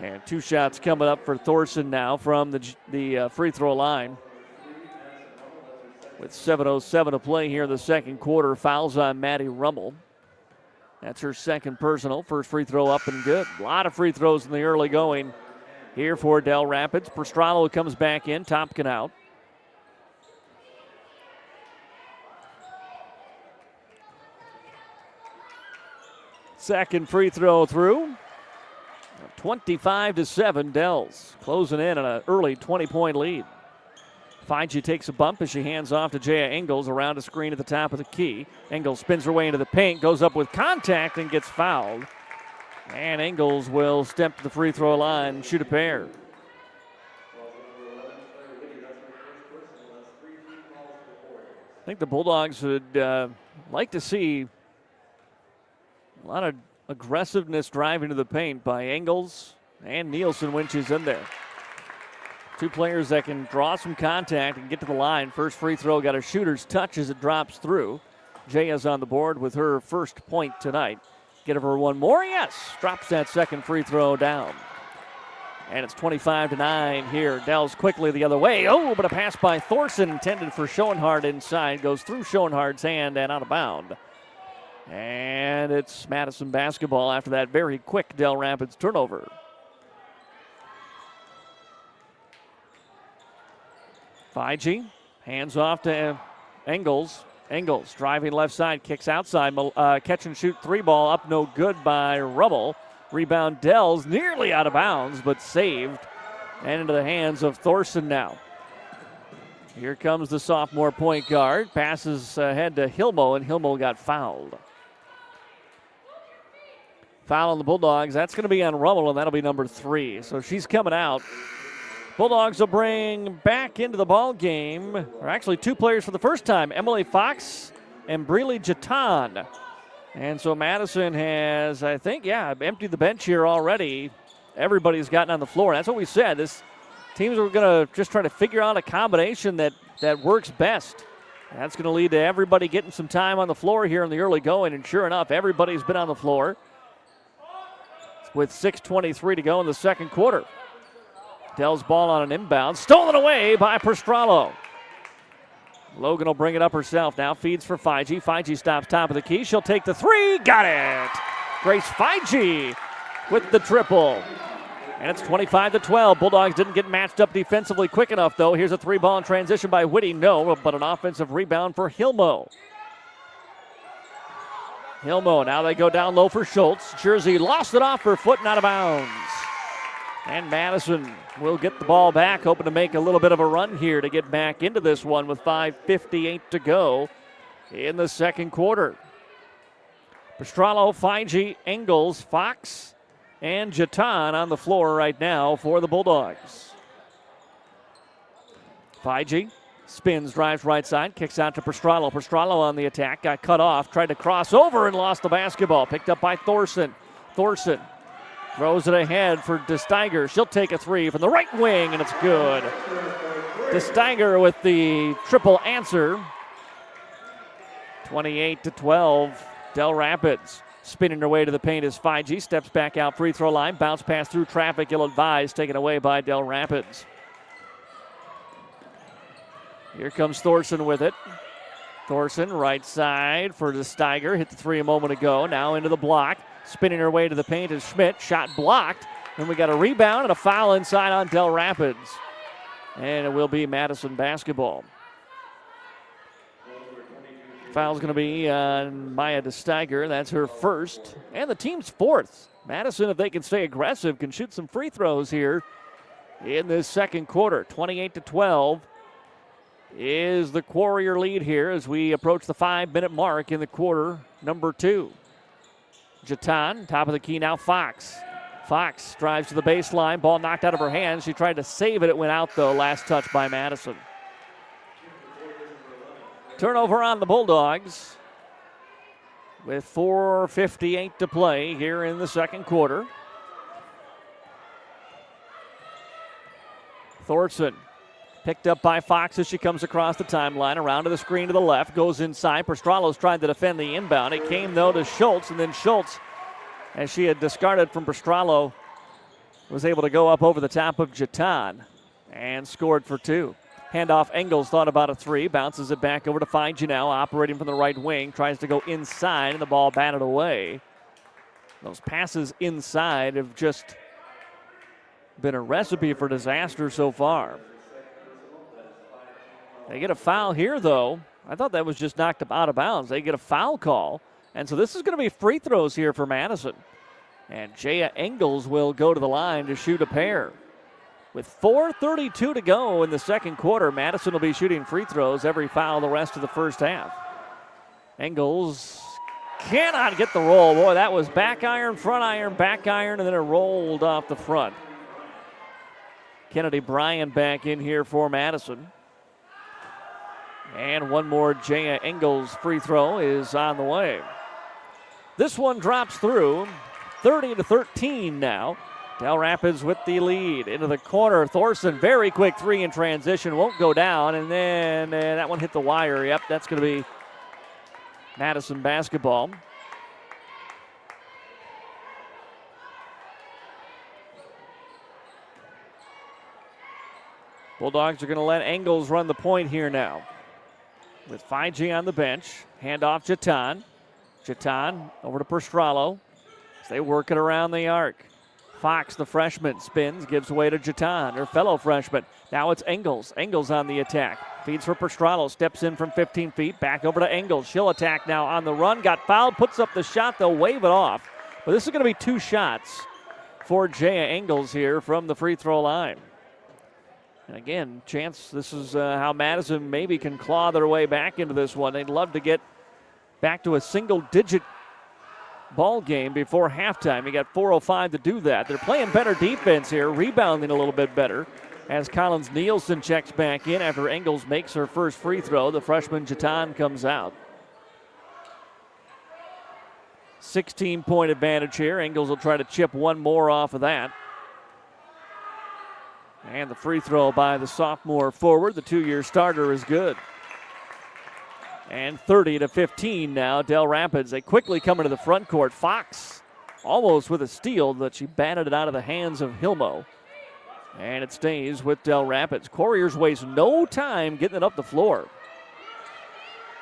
And 2 shots coming up for Thorson now from the free throw line. With 7:07 to play here in the second quarter, fouls on Maddie Rummel. That's her second personal. First free throw up and good. A lot of free throws in the early going here for Dell Rapids. Prostralo comes back in, Tompkin out. Second free throw through. 25-7, Dells closing in on an early 20-point lead. Fiji takes a bump as she hands off to Jaya Engels around a screen at the top of the key. Engels spins her way into the paint, goes up with contact and gets fouled. And Engels will step to the free throw line and shoot a pair. I think the Bulldogs would like to see a lot of aggressiveness driving to the paint by Engels and Nielsen when she's in there. 2 players that can draw some contact and get to the line. First free throw got a shooter's touch as it drops through. Jaya's on the board with her first point tonight. Get her one more, yes. Drops that second free throw down. And it's 25-9 here. Dells quickly the other way. Oh, but a pass by Thorson intended for Schoenhardt inside. Goes through Schoenhardt's hand and out of bounds. And it's Madison basketball after that very quick Dell Rapids turnover. Fiji hands off to Engels. Engels driving left side, kicks outside. Catch and shoot 3 ball up no good by Rummel. Rebound Dells nearly out of bounds, but saved. And into the hands of Thorson now. Here comes the sophomore point guard. Passes ahead to Hilmo, and Hilmo got fouled. Foul on the Bulldogs. That's going to be on Rummel, and that'll be number 3. So she's coming out. Bulldogs will bring back into the ball game, or actually 2 players for the first time, Emily Fox and Breely Jatan. And so Madison has, I think, emptied the bench here already. Everybody's gotten on the floor. That's what we said. This teams are going to just try to figure out a combination that works best. That's going to lead to everybody getting some time on the floor here in the early going, and sure enough, everybody's been on the floor with 6:23 to go in the second quarter. Dell's ball on an inbound. Stolen away by Prostralo. Logan will bring it up herself now. Feeds for Fiji. Fiji stops top of the key. She'll take the 3. Got it. Grace Fiji with the triple. And it's 25-12. Bulldogs didn't get matched up defensively quick enough, though. Here's a 3-ball in transition by Whitty. No, but an offensive rebound for Hilmo. Hilmo, now they go down low for Schultz. Jersey lost it off her foot and out of bounds. And Madison will get the ball back, hoping to make a little bit of a run here to get back into this one with 5:58 to go in the second quarter. Pastrano, Fiji, Engels, Fox, and Jatan on the floor right now for the Bulldogs. Fiji spins, drives right side, kicks out to Pastrano. Pastrano on the attack, got cut off, tried to cross over and lost the basketball. Picked up by Thorson. Thorson throws it ahead for DeSteiger. She'll take a 3 from the right wing, and it's good. DeSteiger with the triple answer. 28-12, Dell Rapids. Spinning her way to the paint is Fiji. Steps back out free throw line. Bounce pass through traffic, ill-advised, taken away by Dell Rapids. Here comes Thorson with it. Thorson right side for DeSteiger. Hit the 3 a moment ago. Now into the block. Spinning her way to the paint is Schmidt. Shot blocked. And we got a rebound and a foul inside on Dell Rapids. And it will be Madison basketball. Foul's going to be on Maya DeSteiger. That's her first. And the team's 4th. Madison, if they can stay aggressive, can shoot some free throws here in this second quarter. 28-12. is the Warrior lead here as we approach the 5-minute mark in the quarter number 2. Jatan, top of the key now, Fox. Fox drives to the baseline, ball knocked out of her hands. She tried to save it. It went out, though. Last touch by Madison. Turnover on the Bulldogs with 4:58 to play here in the second quarter. Thorson picked up by Fox as she comes across the timeline, around to the screen to the left, goes inside. Prostralo's trying to defend the inbound. It came, though, to Schultz, and then Schultz, as she had discarded from Prostralo, was able to go up over the top of Jatan and scored for 2. Handoff, Engels thought about a 3, bounces it back over to Fiji now, operating from the right wing, tries to go inside, and the ball batted away. Those passes inside have just been a recipe for disaster so far. They get a foul here, though. I thought that was just knocked out of bounds. They get a foul call, and so this is going to be free throws here for Madison. And Jaya Engels will go to the line to shoot a pair. With 4:32 to go in the second quarter, Madison will be shooting free throws every foul the rest of the first half. Engels cannot get the roll. Boy, that was back iron, back iron, and then it rolled off the front. Kennedy Bryan back in here for Madison. And one more Jaya Engels free throw is on the way. This one drops through, 30-13 now. Dell Rapids with the lead. Into the corner, Thorson, very quick 3 in transition, won't go down, and then that one hit the wire. Yep, that's going to be Madison basketball. Bulldogs are going to let Engels run the point here now. With 5G on the bench, handoff Jatan. Jatan over to Prostralo as they work it around the arc. Fox, the freshman, spins, gives away to Jatan, her fellow freshman. Now it's Engels. Engels on the attack. Feeds for Prostralo, steps in from 15 feet, back over to Engels. She'll attack now on the run, got fouled, puts up the shot, they'll wave it off. But this is going to be 2 shots for Jaya Engels here from the free throw line. And again, chance this is how Madison maybe can claw their way back into this one. They'd love to get back to a single-digit ball game before halftime. You got 4:05 to do that. They're playing better defense here, rebounding a little bit better as Collins Nielsen checks back in after Engels makes her first free throw. The freshman Jatan comes out. 16-point advantage here. Engels will try to chip one more off of that. And the free throw by the sophomore forward, the 2-year starter, is good. And 30-15 now, Dell Rapids. They quickly come into the front court. Fox almost with a steal, but she batted it out of the hands of Hilmo. And it stays with Dell Rapids. Couriers waste no time getting it up the floor.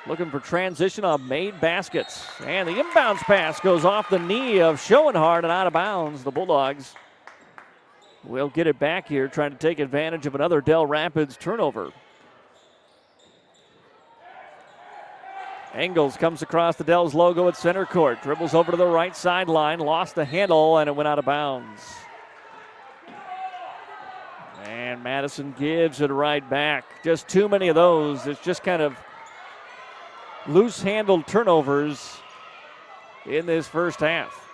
Looking for transition on made baskets. And the inbounds pass goes off the knee of Schoenhardt and out of bounds. The Bulldogs will get it back here, trying to take advantage of another Dell Rapids turnover. Engels comes across the Dell's logo at center court, dribbles over to the right sideline, lost the handle, and it went out of bounds. And Madison gives it right back. Just too many of those. It's just kind of loose-handled turnovers in this first half.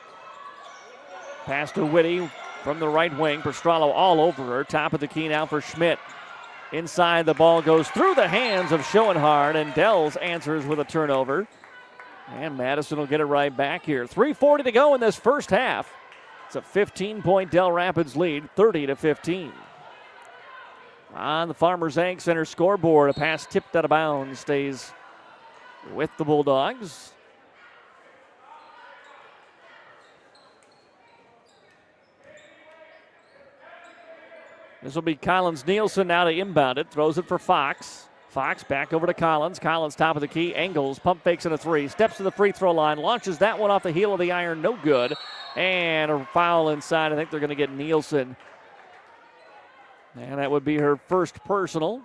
Pass to Whitty from the right wing. Prostralo all over her. Top of the key now for Schmidt. Inside, the ball goes through the hands of Schoenhardt, and Dells answers with a turnover. And Madison will get it right back here. 3:40 to go in this first half. It's a 15-point Dell Rapids lead, 30-15. On the Farmers Ag Center scoreboard, a pass tipped out of bounds stays with the Bulldogs. This will be Collins Nielsen now to inbound it. Throws it for Fox. Fox back over to Collins. Collins top of the key. Engels pump fakes in a 3. Steps to the free throw line. Launches that one off the heel of the iron. No good. And a foul inside. I think they're going to get Nielsen. And that would be her first personal.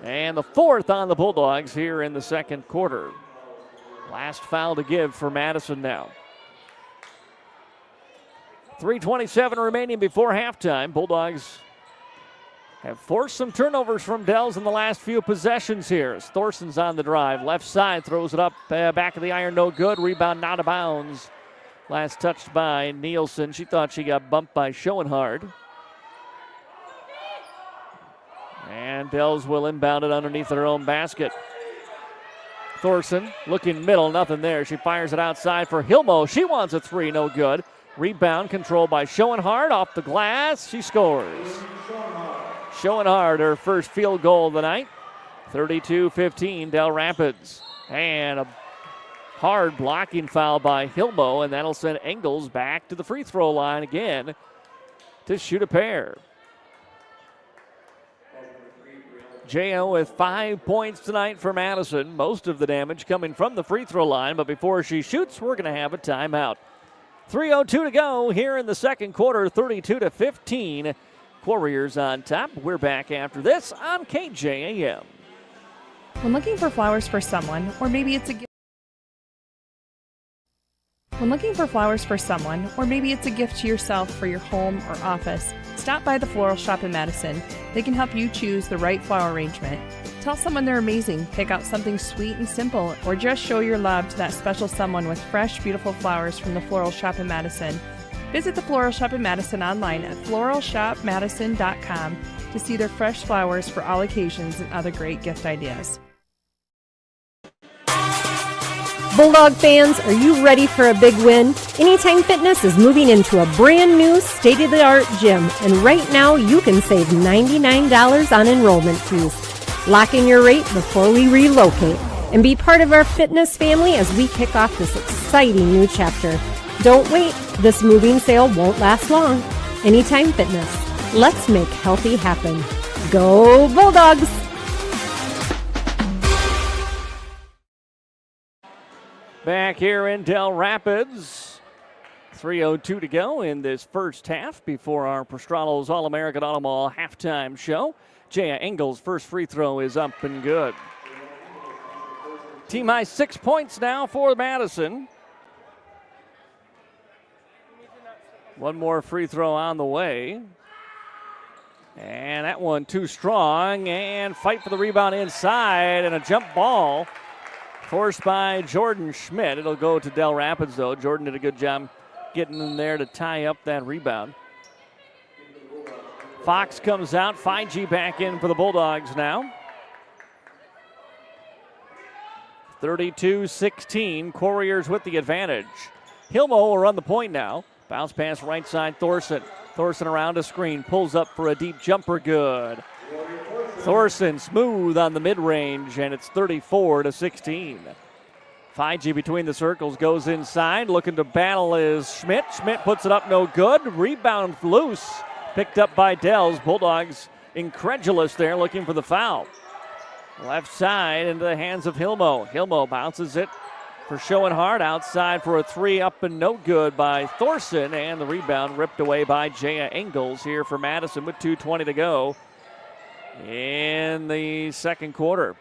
And the 4th on the Bulldogs here in the second quarter. Last foul to give for Madison now. 3:27 remaining before halftime. Bulldogs have forced some turnovers from Dells in the last few possessions here. As Thorson's on the drive. Left side, throws it up, back of the iron, no good. Rebound out of bounds. Last touched by Nielsen. She thought she got bumped by Schoenhard. And Dells will inbound it underneath their own basket. Thorson looking middle, nothing there. She fires it outside for Hilmo. She wants a three, no good. Rebound controlled by Schoenhard off the glass. She scores. Schoenhard, her first field goal of the night. 32-15, Dell Rapids. And a hard blocking foul by Hilmo, and that'll send Engels back to the free throw line again to shoot a pair. J.O. with 5 points tonight for Madison. Most of the damage coming from the free throw line, but before she shoots, we're going to have a timeout. 3:02 to go here in the second quarter, 32-15. Warriors on top. We're back after this on KJAM. When looking for flowers for someone, or maybe it's a gift. When looking for flowers for someone, or maybe it's a gift to yourself for your home or office, stop by the Floral Shop in Madison. They can help you choose the right flower arrangement. Tell someone they're amazing, pick out something sweet and simple, or just show your love to that special someone with fresh, beautiful flowers from the Floral Shop in Madison. Visit the Floral Shop in Madison online at floralshopmadison.com to see their fresh flowers for all occasions and other great gift ideas. Bulldog fans, are you ready for a big win? Anytime Fitness is moving into a brand new state-of-the-art gym, and right now you can save $99 on enrollment fees. Lock in your rate before we relocate and be part of our fitness family as we kick off this exciting new chapter. Don't wait, this moving sale won't last long. Anytime Fitness, let's make healthy happen. Go Bulldogs! Back here in Dell Rapids. 3:02 to go in this first half before our Prostrolo's All-American Auto Mall halftime show. Jaya Engels' first free throw is up and good. Team high 6 points now for Madison. One more free throw on the way. And that one too strong. And fight for the rebound inside, and a jump ball forced by Jordan Schmidt. It'll go to Dell Rapids, though. Jordan did a good job getting in there to tie up that rebound. Fox comes out. 5G back in for the Bulldogs now. 32-16. Warriors with the advantage. Hilmo will run the point now. Bounce pass right side, Thorson. Thorson around a screen. Pulls up for a deep jumper. Good. Thorson smooth on the mid-range, and it's 34-16. 5G between the circles goes inside. Looking to battle is Schmidt. Schmidt puts it up, no good. Rebound loose. Picked up by Dells. Bulldogs incredulous there, looking for the foul. Left side into the hands of Hilmo. Hilmo bounces it for Schoenhard. Outside for a three, up and no good by Thorson. And the rebound ripped away by Jaya Engels here for Madison with 2:20 to go in the second quarter.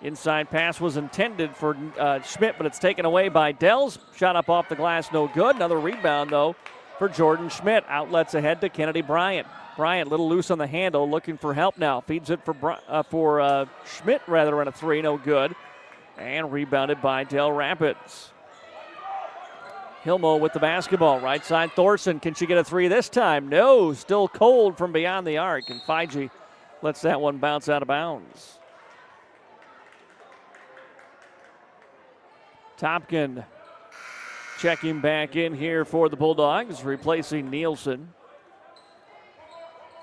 Inside pass was intended for Schmidt, but it's taken away by Dells. Shot up off the glass, no good. Another rebound, though, for Jordan Schmidt. Outlets ahead to Kennedy Bryant. Bryant, a little loose on the handle, looking for help now. Feeds it for Schmidt, rather, on a three, no good. And rebounded by Dell Rapids. Hilmo with the basketball. Right side, Thorson. Can she get a three this time? No, still cold from beyond the arc. And Fiji lets that one bounce out of bounds. Topkin checking back in here for the Bulldogs, replacing Nielsen.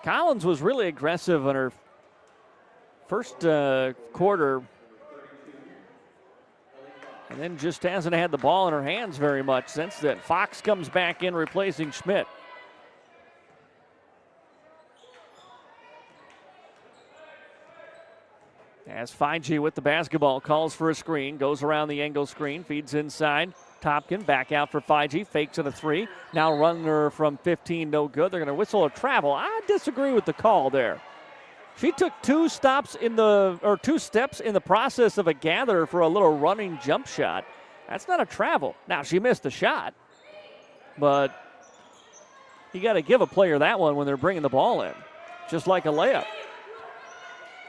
Collins was really aggressive on her first quarter, and then just hasn't had the ball in her hands very much since then. Fox comes back in, replacing Schmidt. As 5G with the basketball, calls for a screen, goes around the angle screen, feeds inside. Topkin back out for 5G, fakes at a three. Now runner from 15, no good. They're going to whistle a travel. I disagree with the call there. She took two steps in the process of a gather for a little running jump shot. That's not a travel. Now, she missed the shot, but you got to give a player that one when they're bringing the ball in, just like a layup.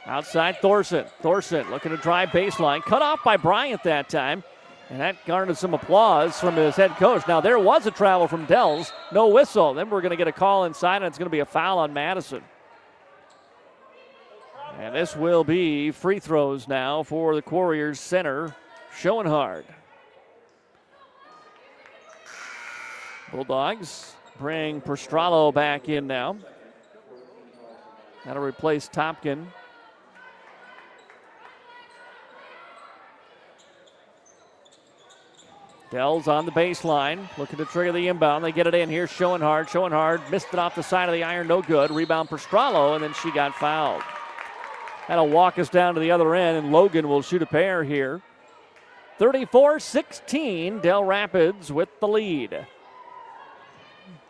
Outside Thorson. Thorson looking to drive baseline. Cut off by Bryant that time. And that garnered some applause from his head coach. Now, there was a travel from Dell's. No whistle. Then we're going to get a call inside, and it's going to be a foul on Madison. And this will be free throws now for the Warriors center, Schoenhard. Bulldogs bring Prostralo back in now. That'll replace Topkin. Dell's on the baseline, looking to trigger the inbound. They get it in. Here's Schoenhard. Schoenhard missed it off the side of the iron, no good. Rebound Prostralo, and then she got fouled. That'll walk us down to the other end, and Logan will shoot a pair here. 34-16, Dell Rapids with the lead.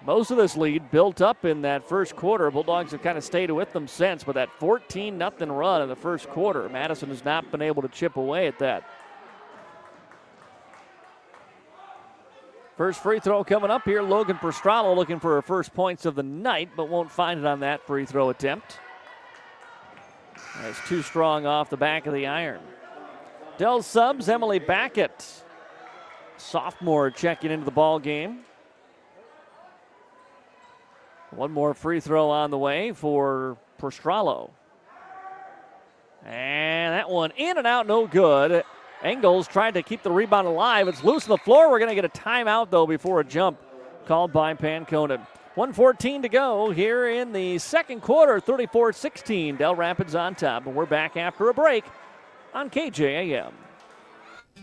Most of this lead built up in that first quarter. Bulldogs have kind of stayed with them since, but that 14-0 run in the first quarter, Madison has not been able to chip away at that. First free throw coming up here. Logan Prostralo looking for her first points of the night, but won't find it on that free throw attempt. That's too strong off the back of the iron. Dell subs, Emily Backett, sophomore, checking into the ball game. One more free throw on the way for Prostralo. And that one in and out, no good. Engels tried to keep the rebound alive. It's loose on the floor. We're going to get a timeout, though, before a jump called by Panconen. 1:14 to go here in the second quarter. 34-16. Dell Rapids on top. And we're back after a break on KJAM.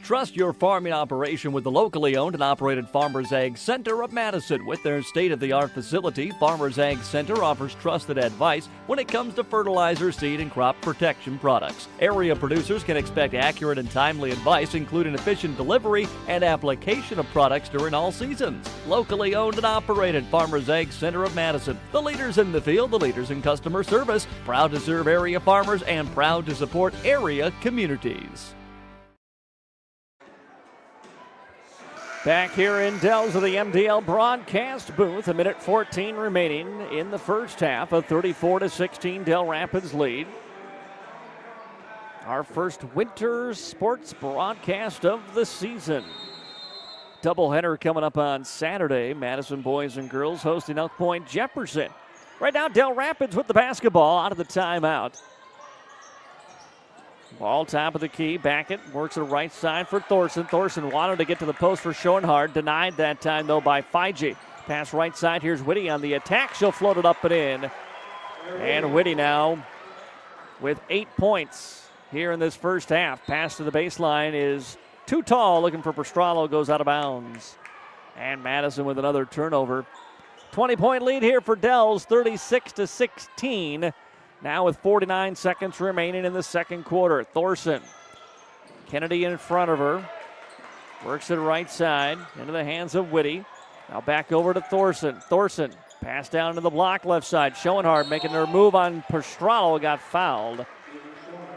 Trust your farming operation with the locally owned and operated Farmers Ag Center of Madison. With their state-of-the-art facility, Farmers Ag Center offers trusted advice when it comes to fertilizer, seed, and crop protection products. Area producers can expect accurate and timely advice, including efficient delivery and application of products during all seasons. Locally owned and operated Farmers Ag Center of Madison. The leaders in the field, the leaders in customer service. Proud to serve area farmers and proud to support area communities. Back here in Dell's of the MDL broadcast booth, a minute 14 remaining in the first half. A 34-16 Dell Rapids lead. Our first winter sports broadcast of the season. Doubleheader coming up on Saturday. Madison boys and girls hosting Elk Point Jefferson. Right now, Dell Rapids with the basketball out of the timeout. Ball top of the key. Backett works the right side for Thorson. Thorson wanted to get to the post for Schoenhard. Denied that time, though, by Fiji. Pass right side. Here's Whitty on the attack. She'll float it up and in. And Whitty now with 8 points here in this first half. Pass to the baseline is too tall. Looking for Prostralo. Goes out of bounds. And Madison with another turnover. 20-point lead here for Dells. 36-16. Now with 49 seconds remaining in the second quarter. Thorson. Kennedy in front of her. Works it right side into the hands of Whitty. Now back over to Thorson. Thorson pass down to the block left side. Schoenhard making her move on Prostralo. Got fouled.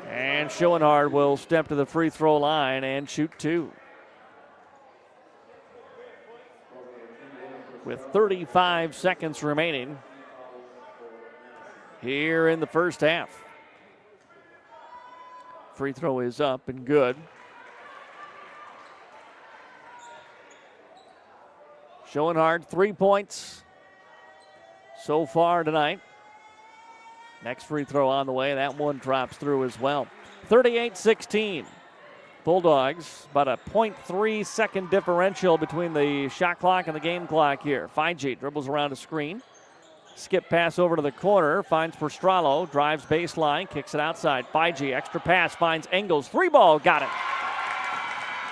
And Schoenhard will step to the free throw line and shoot two. With 35 seconds remaining here in the first half. Free throw is up and good. Schoenhard, 3 points so far tonight. Next free throw on the way. That one drops through as well. 38-16. Bulldogs, about a 0.3 second differential between the shot clock and the game clock here. Fiji dribbles around a screen. Skip pass over to the corner, finds Prostralo, drives baseline, kicks it outside. Fiji, extra pass, finds Engels. Three ball, got it.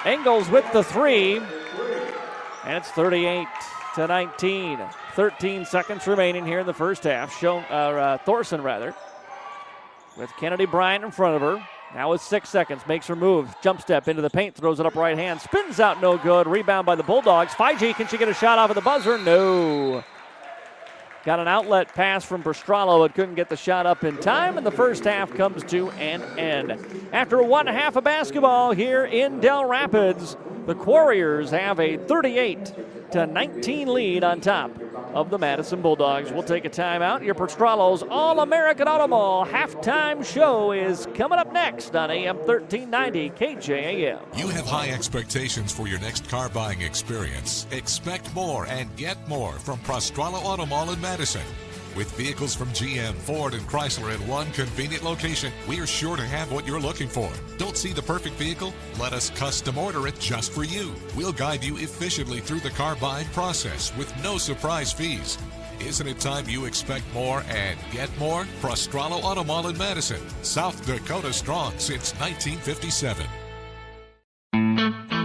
Engels with the three, and it's 38-19. 13 seconds remaining here in the first half. Thorson, with Kennedy Bryant in front of her. Now with 6 seconds, makes her move. Jump step into the paint, throws it up right hand. Spins out, no good. Rebound by the Bulldogs. Fiji, can she get a shot off of the buzzer? No. Got an outlet pass from Prostralo, but couldn't get the shot up in time, and the first half comes to an end. After 1 half of basketball here in Dell Rapids, the Warriors have a 38-19 lead on top. of the Madison Bulldogs. We'll take a timeout. Your Prostrolo's All-American Auto Mall halftime show is coming up next on AM 1390 KJAM. You have high expectations for your next car buying experience. Expect more and get more from Prostrolo Auto Mall in Madison. With vehicles from GM, Ford, and Chrysler in one convenient location, we are sure to have what you're looking for. Don't see the perfect vehicle? Let us custom order it just for you. We'll guide you efficiently through the car buying process with no surprise fees. Isn't it time you expect more and get more? Prostrolo Auto Mall in Madison, South Dakota strong since 1957.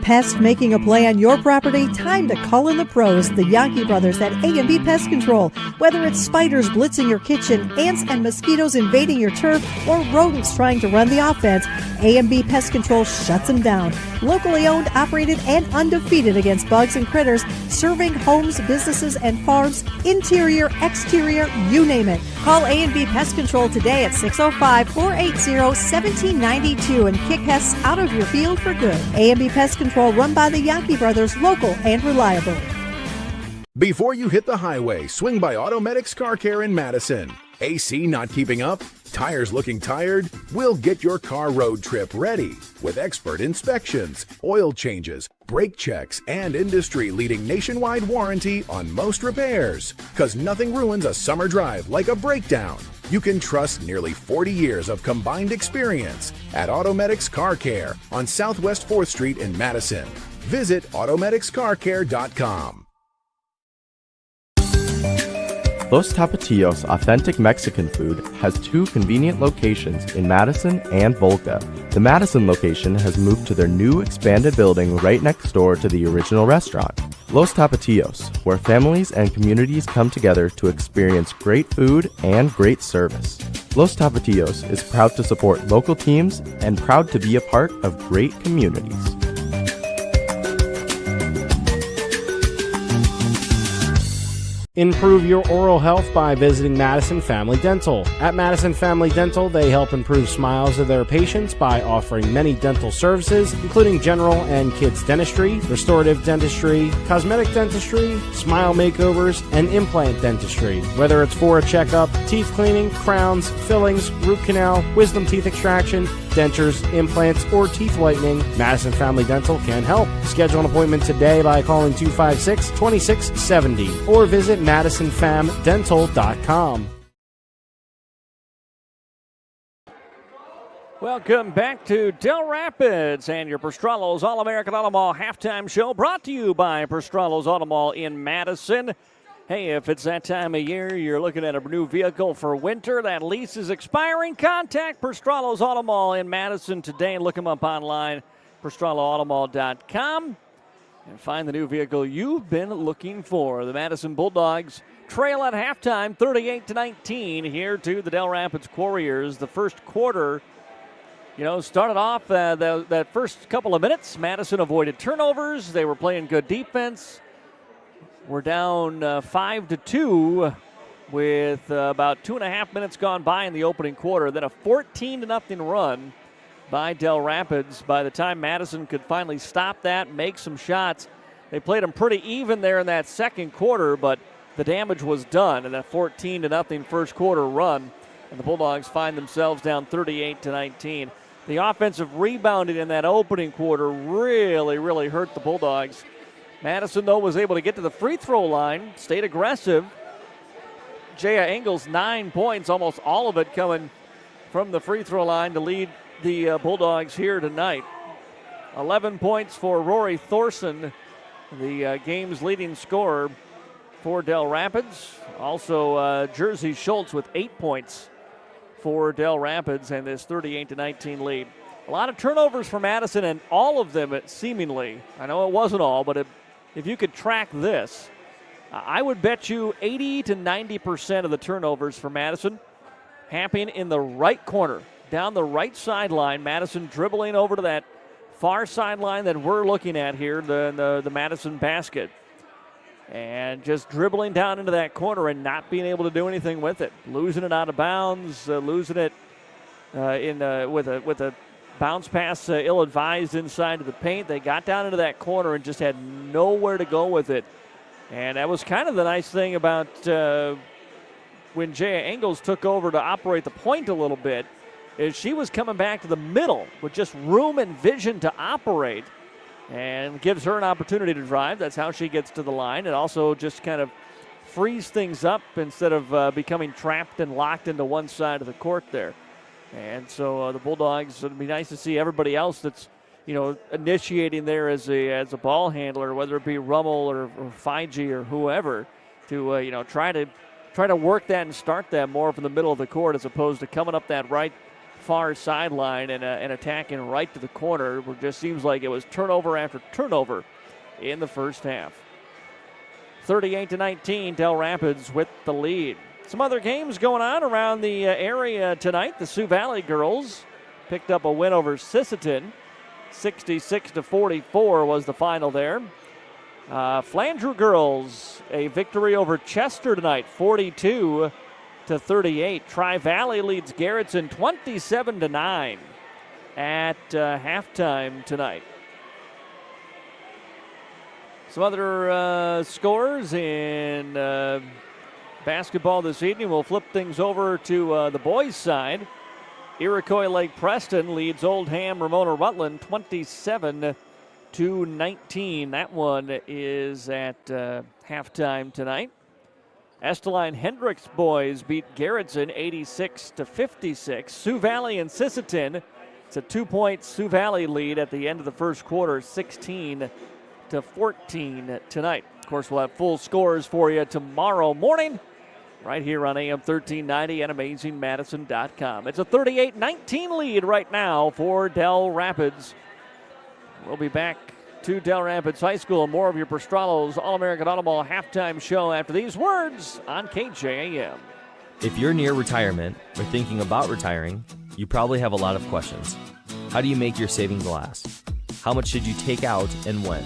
Pest making a play on your property? Time to call in the pros, the Yankee brothers at A&B Pest Control. Whether it's spiders blitzing your kitchen, ants and mosquitoes invading your turf, or rodents trying to run the offense, A&B Pest Control shuts them down. Locally owned, operated, and undefeated against bugs and critters, serving homes, businesses, and farms, interior, exterior, you name it. Call A&B Pest Control today at 605-480-1792 and kick pests out of your field for good. A&B Pest Control, run by the Yankee brothers, local and reliable. Before you hit the highway, swing by Automedics Car Care in Madison. AC not keeping up? Tires looking tired? We'll get your car road trip ready with expert inspections, oil changes, brake checks, and industry-leading nationwide warranty on most repairs. Because nothing ruins a summer drive like a breakdown. You can trust nearly 40 years of combined experience at Automedics Car Care on Southwest 4th Street in Madison. Visit automedicscarcare.com. Los Tapatios Authentic Mexican Food has 2 convenient locations in Madison and Volca. The Madison location has moved to their new expanded building right next door to the original restaurant. Los Tapatios, where families and communities come together to experience great food and great service. Los Tapatios is proud to support local teams and proud to be a part of great communities. Improve your oral health by visiting Madison Family Dental. At Madison Family Dental, they help improve smiles of their patients by offering many dental services, including general and kids dentistry, restorative dentistry, cosmetic dentistry, smile makeovers, and implant dentistry. Whether it's for a checkup, teeth cleaning, crowns, fillings, root canal, wisdom teeth extraction, dentures, implants, or teeth whitening, Madison Family Dental can help. Schedule an appointment today by calling 256-2670 or visit MadisonFamDental.com. Welcome back to Dell Rapids and your Prostrolo's All-American Auto Mall halftime show, brought to you by Prostrolo's Auto Mall in Madison. Hey, if it's that time of year, you're looking at a new vehicle for winter, that lease is expiring, contact Prostrolo's Auto Mall in Madison today and look them up online, ProstroloAutomall.com, and find the new vehicle you've been looking for. The Madison Bulldogs trail at halftime, 38-19, here to the Dell Rapids Warriors. The first quarter, started off that first couple of minutes. Madison avoided turnovers. They were playing good defense. We're down 5-2 with about 2.5 minutes gone by in the opening quarter. Then a 14-0 run by Dell Rapids. By the time Madison could finally stop that, make some shots, they played them pretty even there in that second quarter, but the damage was done in that 14-0 first quarter run, and the Bulldogs find themselves down 38-19. The offensive rebounding in that opening quarter really hurt the Bulldogs. Madison, though, was able to get to the free throw line, stayed aggressive. Jaya Engels, 9 points, almost all of it coming from the free throw line to lead the Bulldogs here tonight. 11 points for Rory Thorson, the game's leading scorer for Dell Rapids. Also, Jersey Schultz with 8 points for Dell Rapids and this 38-19 lead. A lot of turnovers for Madison, and all of them seemingly, I know it wasn't all, but if you could track this, I would bet you 80 to 90% of the turnovers for Madison happening in the right corner, down the right sideline. Madison dribbling over to that far sideline that we're looking at here, the Madison basket, and just dribbling down into that corner and not being able to do anything with it, losing it out of bounds, losing it with a bounce pass ill-advised inside of the paint. They got down into that corner and just had nowhere to go with it And that was kind of the nice thing about when Jaya Engels took over to operate the point a little bit, is she was coming back to the middle with just room and vision to operate, and gives her an opportunity to drive. That's how she gets to the line. It also just kind of frees things up instead of becoming trapped and locked into one side of the court there. And so the Bulldogs, it'd be nice to see everybody else that's, initiating there as a ball handler, whether it be Rummel or Feige or whoever, to try to work that and start that more from the middle of the court as opposed to coming up that right far sideline and attacking right to the corner. It just seems like it was turnover after turnover in the first half. 38-19, Dell Rapids with the lead. Some other games going on around the area tonight. The Sioux Valley girls picked up a win over Sisseton. 66-44 was the final there. Flandreau girls, a victory over Chester tonight, 42-38. Tri-Valley leads Garrettson 27-9 at halftime tonight. Some other scores in basketball this evening. We'll flip things over to the boys' side. Iroquois Lake Preston leads Oldham Ramona Rutland 27-19. That one is at halftime tonight. Esteline Hendricks boys beat Garrettson 86-56. Sioux Valley and Sisseton, it's a 2-point Sioux Valley lead at the end of the first quarter, 16-14 tonight. Of course, we'll have full scores for you tomorrow morning right here on AM 1390 and AmazingMadison.com. It's a 38-19 lead right now for Dell Rapids. We'll be back to Dell Rapids High School. More of your Prostrolo's All-American Automall halftime show after these words on KJAM. If you're near retirement or thinking about retiring, you probably have a lot of questions. How do you make your savings last? How much should you take out and when?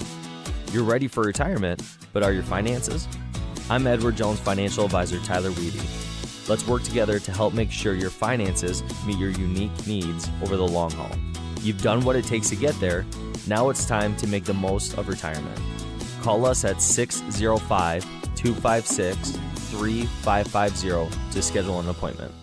You're ready for retirement, but are your finances? I'm Edward Jones financial advisor Tyler Weedy. Let's work together to help make sure your finances meet your unique needs over the long haul. You've done what it takes to get there. Now it's time to make the most of retirement. Call us at 605-256-3550 to schedule an appointment.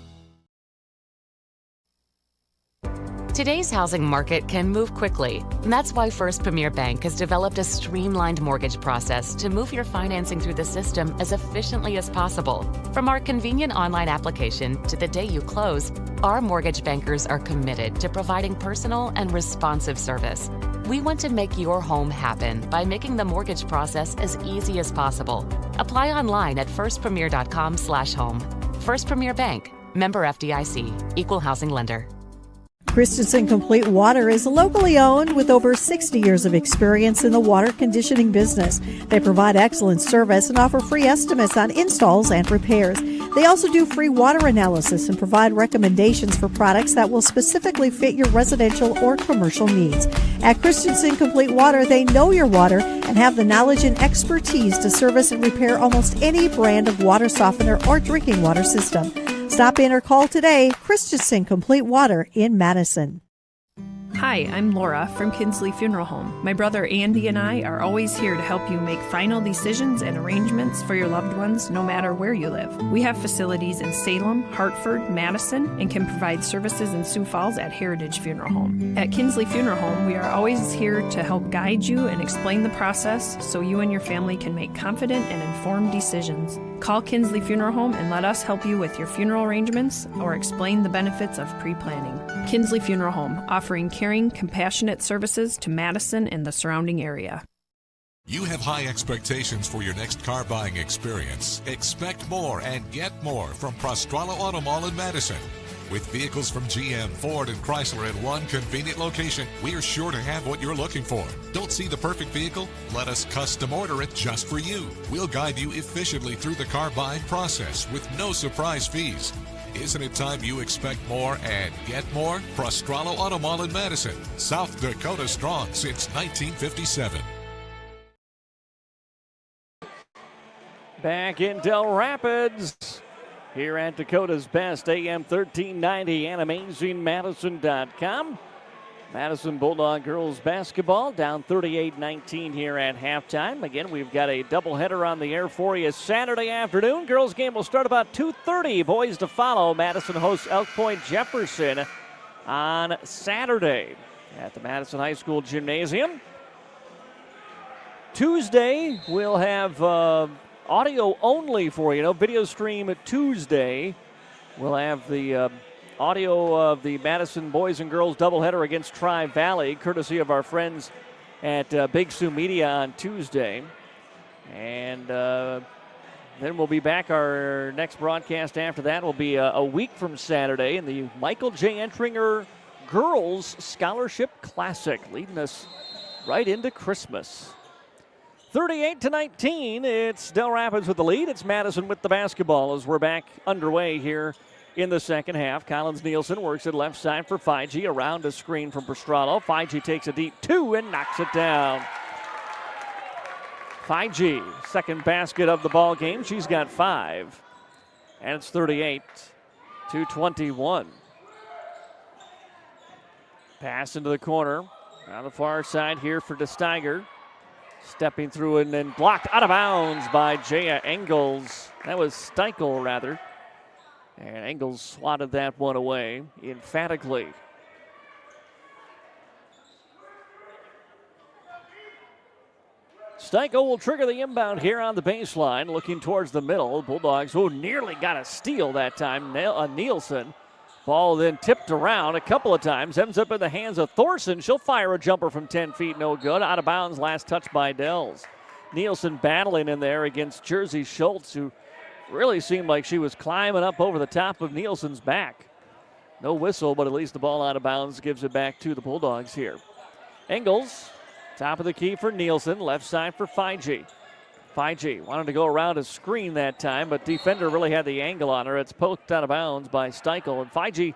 Today's housing market can move quickly. And that's why First Premier Bank has developed a streamlined mortgage process to move your financing through the system as efficiently as possible. From our convenient online application to the day you close, our mortgage bankers are committed to providing personal and responsive service. We want to make your home happen by making the mortgage process as easy as possible. Apply online at firstpremier.com/home. First Premier Bank, member FDIC, equal housing lender. Christensen Complete Water is locally owned with over 60 years of experience in the water conditioning business. They provide excellent service and offer free estimates on installs and repairs. They also do free water analysis and provide recommendations for products that will specifically fit your residential or commercial needs. At Christensen Complete Water, they know your water and have the knowledge and expertise to service and repair almost any brand of water softener or drinking water system. Stop in or call today. Christensen Complete Water in Madison. Hi, I'm Laura from Kinsley Funeral Home. My brother Andy and I are always here to help you make final decisions and arrangements for your loved ones, no matter where you live. We have facilities in Salem, Hartford, Madison, and can provide services in Sioux Falls at Heritage Funeral Home. At Kinsley Funeral Home, we are always here to help guide you and explain the process so you and your family can make confident and informed decisions. Call Kinsley Funeral Home and let us help you with your funeral arrangements or explain the benefits of pre-planning. Kinsley Funeral Home, offering caring, compassionate services to Madison and the surrounding area. You have high expectations for your next car buying experience. Expect more and get more from Prostralo Auto Mall in Madison. With vehicles from GM, Ford, and Chrysler in one convenient location, we are sure to have what you're looking for. Don't see the perfect vehicle? Let us custom order it just for you. We'll guide you efficiently through the car buying process with no surprise fees. Isn't it time you expect more and get more? Prostralo Auto Mall in Madison, South Dakota strong since 1957. Back in Dell Rapids. Here at Dakota's Best, AM 1390 and AmazingMadison.com. Madison Bulldog girls basketball down 38-19 here at halftime. Again, we've got a doubleheader on the air for you Saturday afternoon. Girls game will start about 2:30. Boys to follow. Madison hosts Elk Point Jefferson on Saturday at the Madison High School Gymnasium. Tuesday, we'll have audio only for you. Video stream Tuesday. We'll have the audio of the Madison boys and girls doubleheader against Tri-Valley, courtesy of our friends at Big Sioux Media on Tuesday. And then we'll be back. Our next broadcast after that will be a week from Saturday in the Michael J. Entringer Girls Scholarship Classic, leading us right into Christmas. 38-19, it's Del Rapids with the lead. It's Madison with the basketball as we're back underway here in the second half. Collins Nielsen works it left side for Feige. Around a screen from Pastrano. Feige takes a deep two and knocks it down. Feige, second basket of the ball game. She's got 5. And it's 38-21. Pass into the corner. On the far side here for DeSteiger. Stepping through and then blocked out of bounds by Jaya Engels. That was Steichel, rather. And Engels swatted that one away emphatically. Steichel will trigger the inbound here on the baseline, looking towards the middle. Bulldogs, nearly got a steal that time. Nielsen. Ball then tipped around a couple of times. Ends up in the hands of Thorson. She'll fire a jumper from 10 feet, no good. Out of bounds, last touch by Dells. Nielsen battling in there against Jersey Schultz, who really seemed like she was climbing up over the top of Nielsen's back. No whistle, but at least the ball out of bounds gives it back to the Bulldogs here. Engels, top of the key for Nielsen, left side for Feige. Feige wanted to go around a screen that time, but defender really had the angle on her. It's poked out of bounds by Steichel. And Feige,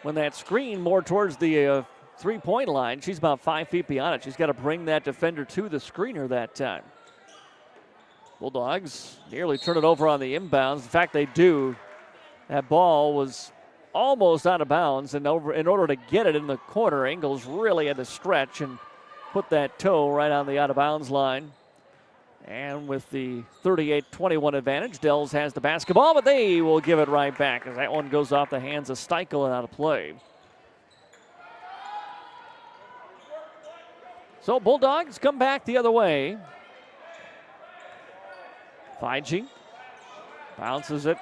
when that screen more towards the three-point line, she's about 5 feet beyond it. She's got to bring that defender to the screener that time. Bulldogs nearly turn it over on the inbounds. In fact, they do. That ball was almost out of bounds, and in order to get it in the corner, Engels really had to stretch and put that toe right on the out-of-bounds line. And with the 38-21 advantage, Dells has the basketball, but they will give it right back as that one goes off the hands of Steichel and out of play. So Bulldogs come back the other way. Feige bounces it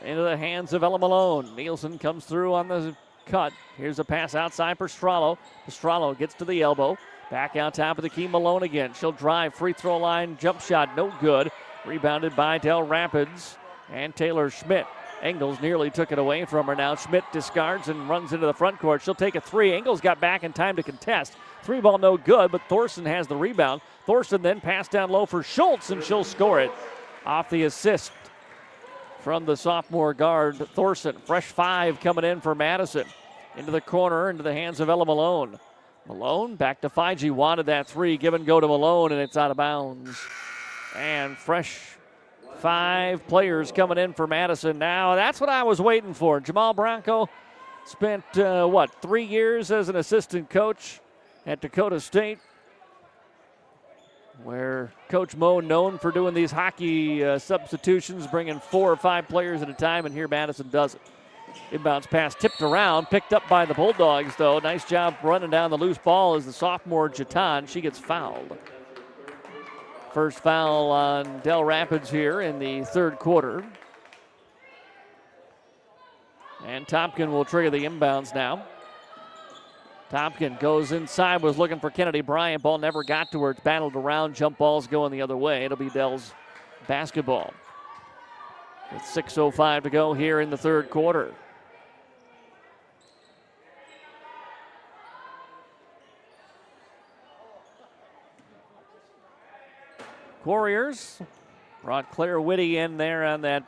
into the hands of Ella Malone. Nielsen comes through on the cut. Here's a pass outside for Pastrano. Pastrano gets to the elbow. Back out top of the key, Malone again. She'll drive, free throw line, jump shot, no good. Rebounded by Del Rapids and Taylor Schmidt. Engels nearly took it away from her now. Schmidt discards and runs into the front court. She'll take a three. Engels got back in time to contest. Three ball no good, but Thorson has the rebound. Thorson then passed down low for Schultz, and she'll score it off the assist from the sophomore guard, Thorson. Fresh 5 coming in for Madison. Into the corner, into the hands of Ella Malone. Malone back to Feige, wanted that three, give and go to Malone, and it's out of bounds. And fresh 5 players coming in for Madison now. That's what I was waiting for. Jamal Bronco spent, 3 years as an assistant coach at Dakota State, where Coach Moe known for doing these hockey substitutions, bringing 4 or 5 players at a time, and here Madison does it. Inbounds pass tipped around, picked up by the Bulldogs, though. Nice job running down the loose ball as the sophomore Jatan. She gets fouled. First foul on Del Rapids here in the third quarter. And Tompkin will trigger the inbounds now. Tompkin goes inside, was looking for Kennedy Bryant. Ball never got to her. It's battled around. Jump ball's going the other way. It'll be Dell's basketball. With 6:05 to go here in the third quarter. Warriors brought Claire Whitty in there on that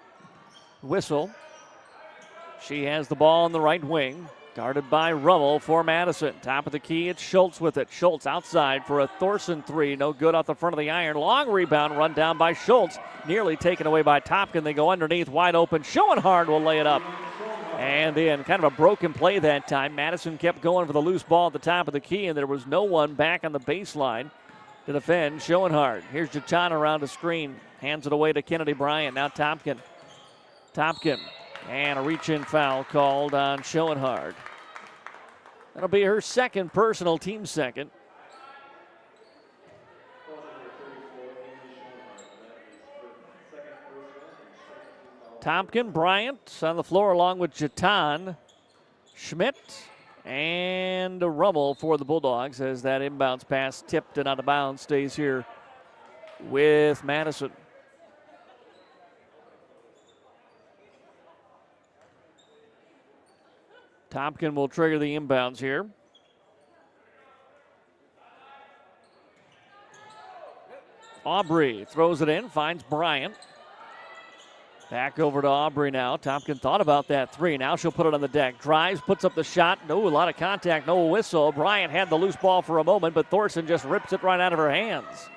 whistle. She has the ball on the right wing, guarded by Rummel for Madison. Top of the key, it's Schultz with it. Schultz outside for a Thorson three. No good off the front of the iron. Long rebound run down by Schultz. Nearly taken away by Topkin. They go underneath, wide open. Schoenhard will lay it up. And in kind of a broken play that time, Madison kept going for the loose ball at the top of the key, and there was no one back on the baseline to defend Schoenhardt. Here's Jatan around the screen. Hands it away to Kennedy Bryant. Now Tompkin. And a reach-in foul called on Schoenhardt. That'll be her second personal, team second. Tompkin, Bryant on the floor along with Jatan, Schmidt, and a Rummel for the Bulldogs as that inbounds pass tipped and out of bounds stays here with Madison. Tompkin will trigger the inbounds here. Aubrey throws it in, finds Bryant. Back over to Aubrey now. Tompkin thought about that three. Now she'll put it on the deck. Drives, puts up the shot. No, a lot of contact, no whistle. Bryant had the loose ball for a moment, but Thorson just rips it right out of her hands.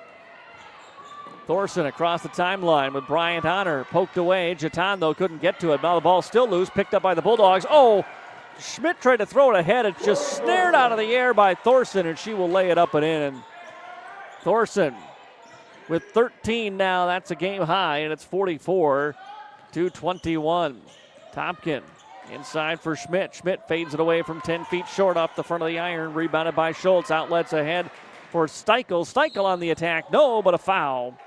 Thorson across the timeline with Bryant on her. Poked away. Jatan, though, couldn't get to it. Now the ball's still loose. Picked up by the Bulldogs. Oh, Schmidt tried to throw it ahead. It's just snared out of the air by Thorson, and she will lay it up and in. And Thorson with 13 now. That's a game high, and it's 44-21. Tompkin inside for Schmidt. Schmidt fades it away from 10 feet short off the front of the iron. Rebounded by Schultz. Outlets ahead for Steichel. Steichel on the attack. No, but a foul.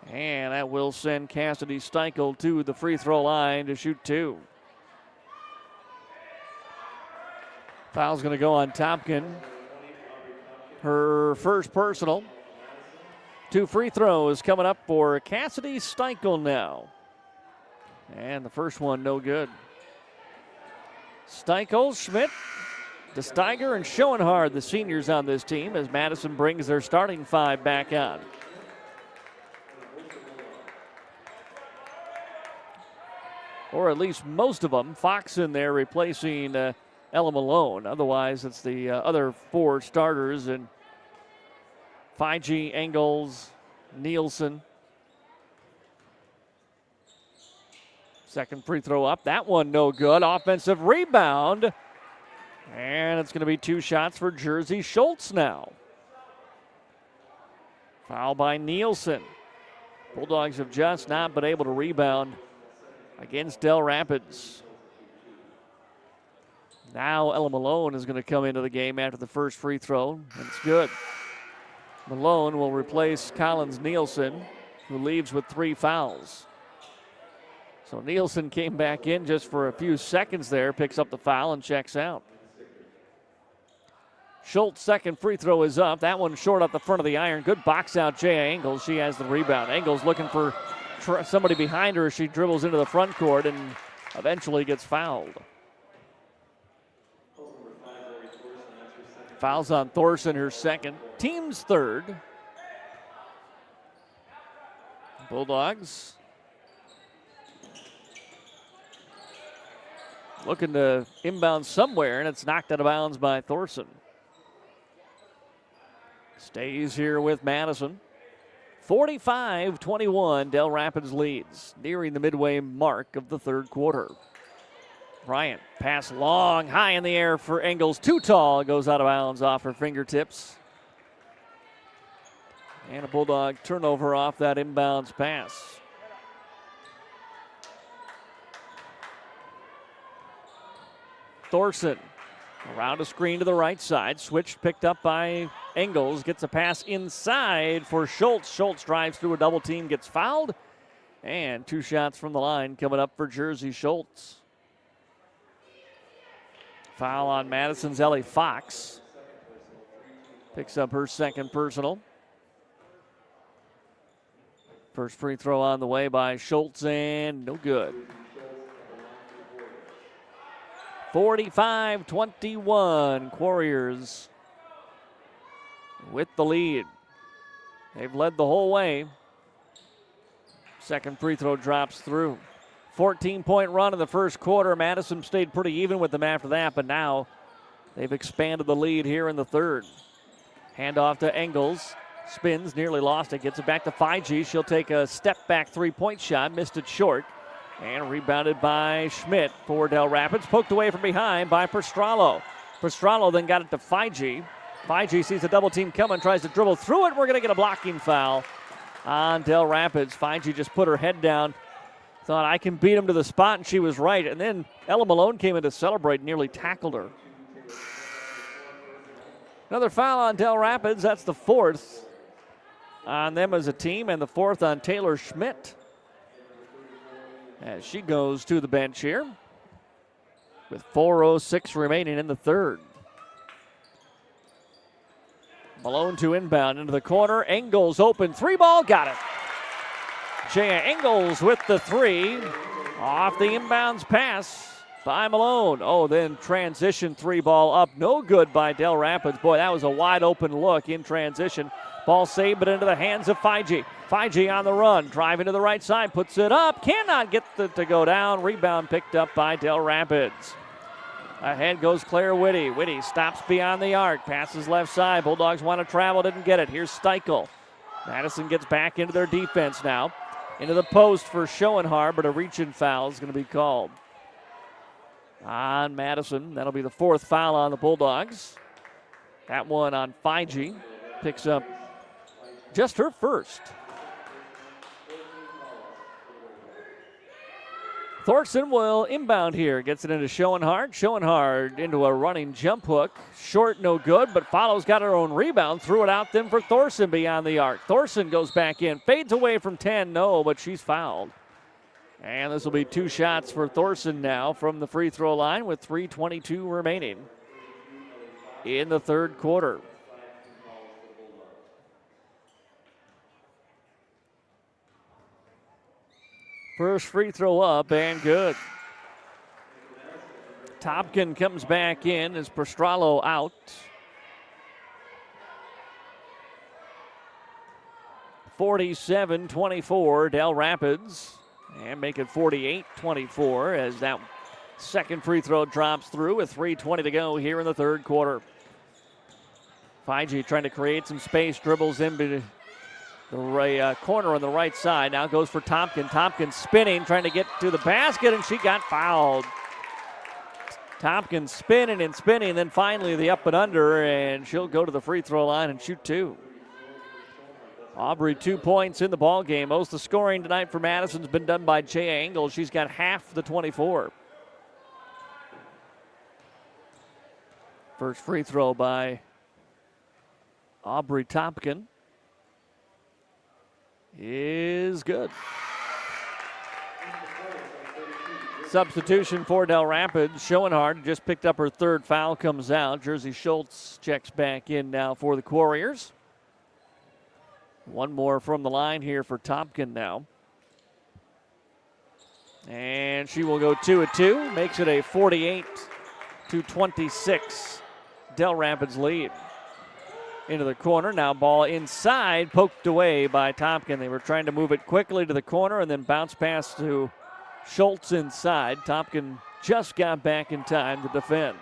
And that will send Cassidy Steichel to the free throw line to shoot two. Foul's going to go on Tompkin. Her first personal. Two free throws coming up for Cassidy Steichel now. And the first one no good. Steichel, Schmidt, DeSteiger, and Schoenhardt, the seniors on this team, as Madison brings their starting five back on. Or at least most of them. Fox in there replacing Ella Malone. Otherwise, it's the other four starters. And Feige, Engels, Nielsen. Second free throw up. That one no good. Offensive rebound. And it's going to be two shots for Jersey Schultz now. Foul by Nielsen. Bulldogs have just not been able to rebound against Dell Rapids. Now Ella Malone is going to come into the game after the first free throw. And it's good. Malone will replace Collins Nielsen, who leaves with 3 fouls. So Nielsen came back in just for a few seconds there, picks up the foul and checks out. Schultz' second free throw is up. That one short off the front of the iron. Good box out, Jay Engels. She has the rebound. Engels looking for somebody behind her as she dribbles into the front court and eventually gets fouled. Fouls on Thorson, her second. Team's third. Bulldogs looking to inbound somewhere, and it's knocked out of bounds by Thorson. Stays here with Madison. 45-21, Dell Rapids leads, nearing the midway mark of the third quarter. Bryant, pass long, high in the air for Engels. Too tall, goes out of bounds off her fingertips. And a Bulldog turnover off that inbounds pass. Thorson around a screen to the right side. Switch picked up by Engels. Gets a pass inside for Schultz. Schultz drives through a double team, gets fouled. And 2 shots from the line coming up for Jersey Schultz. Foul on Madison's Ellie Fox. Picks up her second personal. First free throw on the way by Schultz and no good. 45-21, Warriors with the lead. They've led the whole way. Second free throw drops through. 14-point run in the first quarter. Madison stayed pretty even with them after that, but now they've expanded the lead here in the third. Handoff to Engels. Spins, nearly lost it. Gets it back to Feige. She'll take a step-back three-point shot. Missed it short. And rebounded by Schmidt for Dell Rapids. Poked away from behind by Pastrallo. Pastrallo then got it to Feige. Feige sees the double team coming, tries to dribble through it. We're going to get a blocking foul on Dell Rapids. Feige just put her head down. Thought, I can beat him to the spot, and she was right. And then Ella Malone came in to celebrate, nearly tackled her. Another foul on Dell Rapids. That's the fourth on them as a team, and the fourth on Taylor Schmidt as she goes to the bench here with 4:06 remaining in the third. Malone to inbound into the corner. Engels open. Three ball. Got it. Jaya Engels with the three. Off the inbounds pass by Malone. Oh, then transition three ball up. No good by Dell Rapids. Boy, that was a wide open look in transition. Ball saved, but into the hands of Feige. Feige on the run. Driving to the right side. Puts it up. Cannot get it to go down. Rebound picked up by Dell Rapids. Ahead goes Claire Whitty. Whitty stops beyond the arc. Passes left side. Bulldogs want to travel. Didn't get it. Here's Steichel. Madison gets back into their defense now. Into the post for Schoenhard, but a reach-in foul is going to be called on Madison. That'll be the fourth foul on the Bulldogs. That one on Feige. Picks up just her first. Thorson will inbound here. Gets it into Schoenhard. Schoenhard into a running jump hook. Short, no good, but follows, got her own rebound. Threw it out then for Thorson beyond the arc. Thorson goes back in. Fades away from 10. No, but she's fouled. And this will be two shots for Thorson now from the free throw line with 3:22 remaining in the third quarter. First free throw up and good. Topkin comes back in as Pastrallo out. (47-24) Dell Rapids, and make it 48-24 as that second free throw drops through with 3:20 to go here in the third quarter. Feige trying to create some space, dribbles in the corner on the right side. Now goes for Tompkin. Tompkin spinning, trying to get to the basket, and she got fouled. Tompkin spinning and spinning, then finally the up and under, and she'll go to the free throw line and shoot two. Aubrey 2 points in the ball game. Most of the scoring tonight for Madison's been done by Jaya Engel. She's got half the 24. First free throw by Aubrey Tompkin is good. Substitution for Dell Rapids. Schoenhard just picked up her third foul, comes out. Jersey Schultz checks back in now for the Warriors. One more from the line here for Tompkin now. And she will go 2 of 2. Makes it a 48-26 Dell Rapids lead. Into the corner. Now ball inside, poked away by Tompkin. They were trying to move it quickly to the corner and then bounce pass to Schultz inside. Tompkin just got back in time to defend.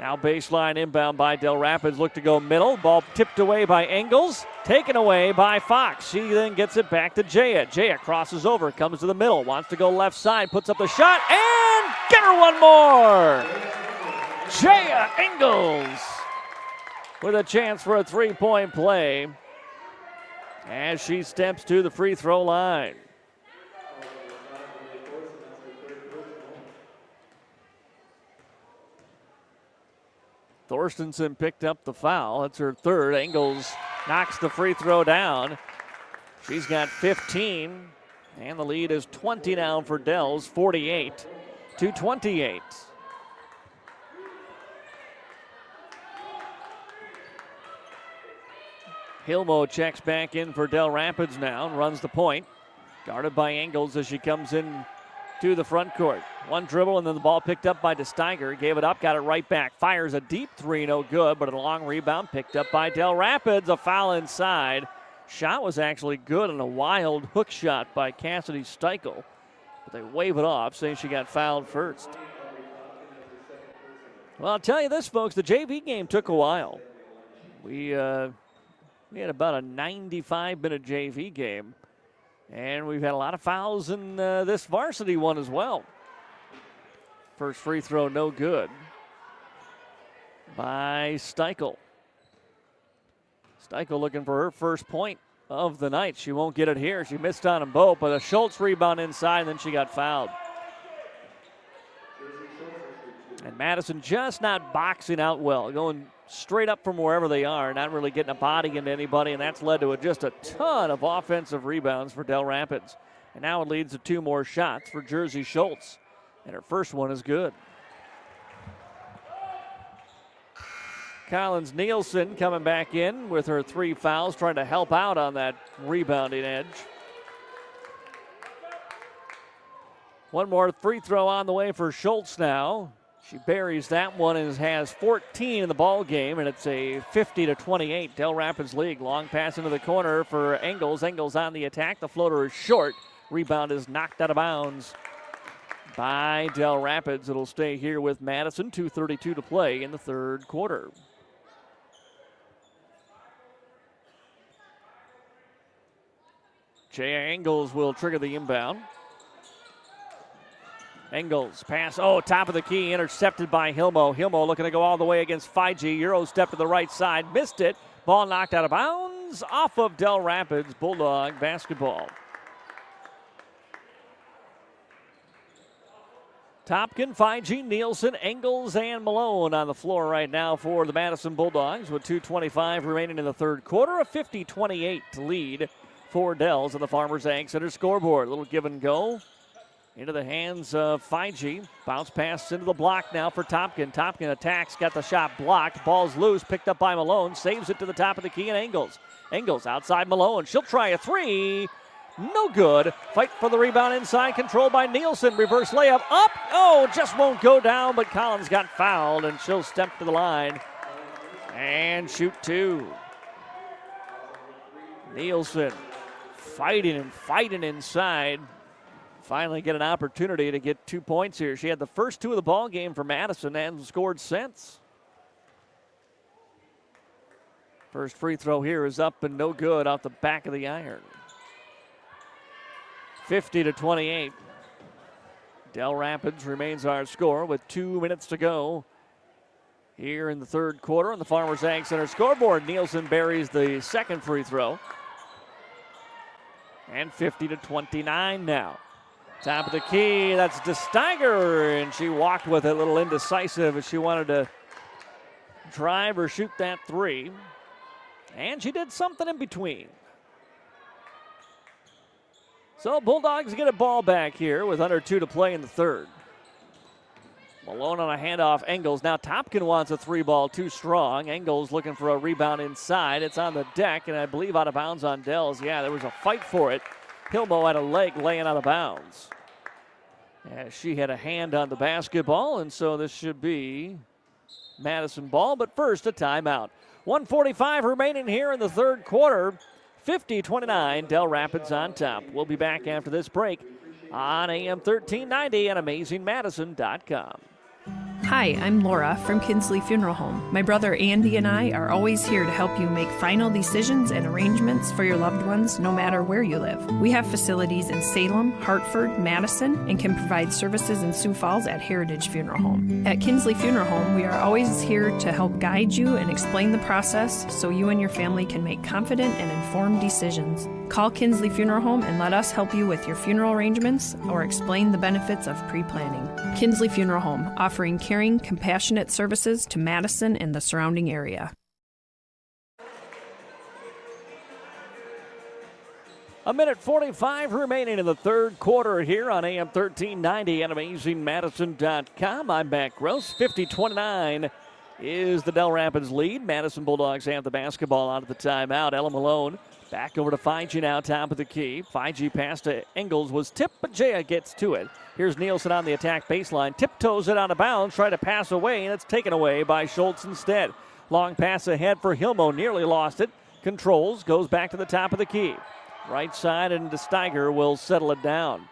Now baseline inbound by Dell Rapids. Look to go middle. Ball tipped away by Engels. Taken away by Fox. She then gets it back to Jaya. Jaya crosses over, comes to the middle, wants to go left side, puts up the shot, and get her one more! Jaya Engels with a chance for a three-point play as she steps to the free throw line. Thorstensen picked up the foul. That's her third. Engels knocks the free throw down. She's got 15, and the lead is 20 now for Dells, 48-28. Hilmo checks back in for Dell Rapids now and runs the point. Guarded by Engels as she comes in to the front court. One dribble and then the ball picked up by DeSteiger. Gave it up, got it right back. Fires a deep three, no good, but a long rebound picked up by Dell Rapids. A foul inside. Shot was actually good and a wild hook shot by Cassidy Steichel. But they wave it off, saying she got fouled first. Well, I'll tell you this, folks, the JV game took a while. We had about a 95-minute JV game. And we've had a lot of fouls in this varsity one as well. First free throw, no good by Steichel. Steichel looking for her first point of the night. She won't get it here. She missed on them both, but a Schultz rebound inside, and then she got fouled. And Madison just not boxing out well, going straight up from wherever they are, not really getting a body into anybody, and that's led to just a ton of offensive rebounds for Dell Rapids. And now it leads to 2 more shots for Jersey Schultz, and her first one is good. Collins Nielsen coming back in with her 3 fouls, trying to help out on that rebounding edge. One more free throw on the way for Schultz now. She buries that one and has 14 in the ball game, and it's a 50-28 Dell Rapids league. Long pass into the corner for Engels. Engels on the attack. The floater is short. Rebound is knocked out of bounds by Dell Rapids. It'll stay here with Madison. 2:32 to play in the third quarter. Jay Engels will trigger the inbound. Engels pass, top of the key, intercepted by Hilmo. Hilmo looking to go all the way against Fiji. Euro step to the right side, missed it. Ball knocked out of bounds off of Dell Rapids. Bulldog basketball. Topkin, Fiji, Nielsen, Engels, and Malone on the floor right now for the Madison Bulldogs with 2:25 remaining in the third quarter. A 50-28 lead for Dells on the Farmers Ag Center scoreboard. A little give and go into the hands of Fiji. Bounce pass into the block now for Topkin. Topkin attacks, got the shot blocked. Ball's loose, picked up by Malone. Saves it to the top of the key, and Engels. Engels outside Malone. She'll try a 3. No good. Fight for the rebound inside, controlled by Nielsen. Reverse layup up. Just won't go down, but Collins got fouled, and she'll step to the line and shoot 2. Nielsen fighting and fighting inside. Finally get an opportunity to get 2 points here. She had the first 2 of the ball game for Madison and scored since. First free throw here is up and no good off the back of the iron. 50-28. Dell Rapids remains our score with 2 minutes to go here in the third quarter on the Farmers Ag Center scoreboard. Nielsen buries the second free throw. And 50-29 now. Top of the key, that's DeSteiger, and she walked with it, a little indecisive as she wanted to drive or shoot that 3. And she did something in between. So Bulldogs get a ball back here with under 2 to play in the third. Malone on a handoff, Engels. Now Topkin wants a 3-ball, too strong. Engels looking for a rebound inside. It's on the deck, and I believe out of bounds on Dells. Yeah, there was a fight for it. Hilmo had a leg laying out of bounds. As she had a hand on the basketball, and so this should be Madison ball, but first a timeout. 1:45 remaining here in the third quarter. 50-29, Dell Rapids on top. We'll be back after this break on AM 1390 and AmazingMadison.com. Hi, I'm Laura from Kinsley Funeral Home. My brother Andy and I are always here to help you make final decisions and arrangements for your loved ones, no matter where you live. We have facilities in Salem, Hartford, Madison, and can provide services in Sioux Falls at Heritage Funeral Home. At Kinsley Funeral Home, we are always here to help guide you and explain the process so you and your family can make confident and informed decisions. Call Kinsley Funeral Home and let us help you with your funeral arrangements or explain the benefits of pre-planning. Kinsley Funeral Home, offering caring, compassionate services to Madison and the surrounding area. A minute 45 remaining in the third quarter here on AM 1390 and AmazingMadison.com. I'm Matt Gross. 50-29 is the Dell Rapids lead. Madison Bulldogs have the basketball out of the timeout. Ella Malone back over to Fiji now, top of the key. Fiji pass to Engels was tipped, but Jaya gets to it. Here's Nielsen on the attack baseline. Tiptoes it out of bounds, try to pass away, and it's taken away by Schultz instead. Long pass ahead for Hilmo, nearly lost it. Controls, goes back to the top of the key. Right side, and DeSteiger will settle it down.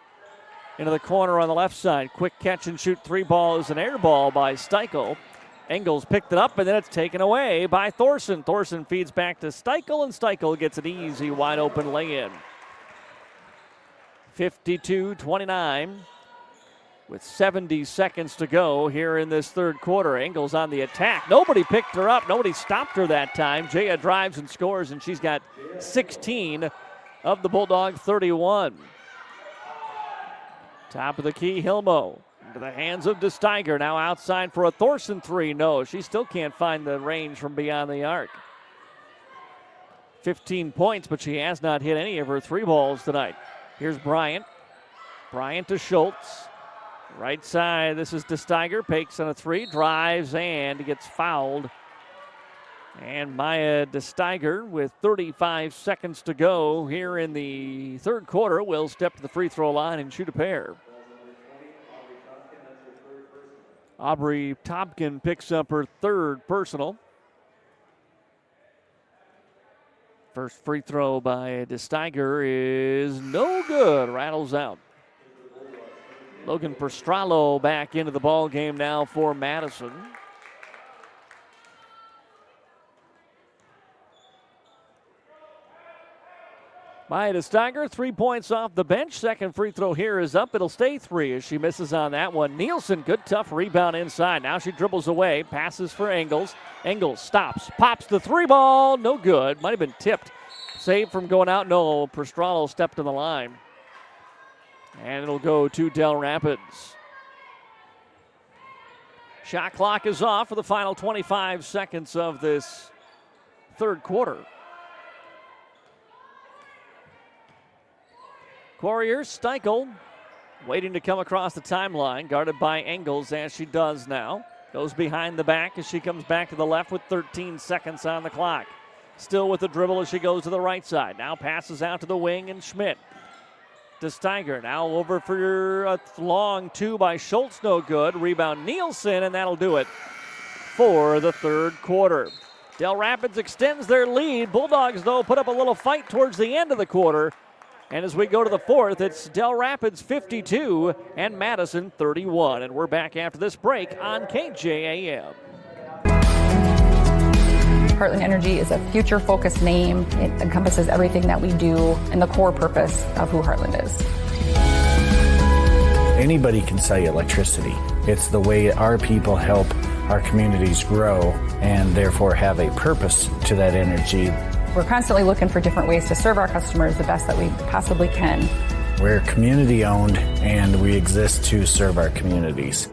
Into the corner on the left side. Quick catch and shoot 3 ball is an air ball by Steichel. Engels picked it up, and then it's taken away by Thorson. Thorson feeds back to Steichel, and Steichel gets an easy, wide-open lay-in. 52-29 with 70 seconds to go here in this third quarter. Engels on the attack. Nobody picked her up. Nobody stopped her that time. Jaya drives and scores, and she's got 16 of the Bulldog 31. Top of the key, Hilmo. Into the hands of DeSteiger. Now outside for a Thorson three. No, she still can't find the range from beyond the arc. 15 points, but she has not hit any of her three balls tonight. Here's Bryant. Bryant to Schultz. Right side, this is DeSteiger. Pakes on a three, drives, and gets fouled. And Maya DeSteiger, with 35 seconds to go here in the third quarter, will step to the free throw line and shoot a pair. Aubrey Topkin picks up her third personal. First free throw by DeSteiger is no good. Rattles out. Logan Pastrallo back into the ball game now for Madison. Maya DeSteiger, 3 points off the bench. Second free throw here is up. It'll stay three as she misses on that one. Nielsen, good tough rebound inside. Now she dribbles away, passes for Engels. Engels stops, pops the three ball, no good. Might have been tipped. Saved from going out, no. Pastrallo stepped to the line. And it'll go to Dell Rapids. Shot clock is off for the final 25 seconds of this third quarter. Quarrier, Steichel, waiting to come across the timeline, guarded by Engels as she does now. Goes behind the back as she comes back to the left with 13 seconds on the clock. Still with the dribble as she goes to the right side. Now passes out to the wing and Schmidt. DeSteiger now over for a long two by Schultz, no good. Rebound Nielsen, and that'll do it for the third quarter. Dell Rapids extends their lead. Bulldogs, though, put up a little fight towards the end of the quarter. And as we go to the fourth, it's Dell Rapids 52 and Madison 31. And we're back after this break on KJAM. Heartland Energy is a future-focused name. It encompasses everything that we do and the core purpose of who Heartland is. Anybody can sell you electricity. It's the way our people help our communities grow and therefore have a purpose to that energy. We're constantly looking for different ways to serve our customers the best that we possibly can. We're community-owned and we exist to serve our communities.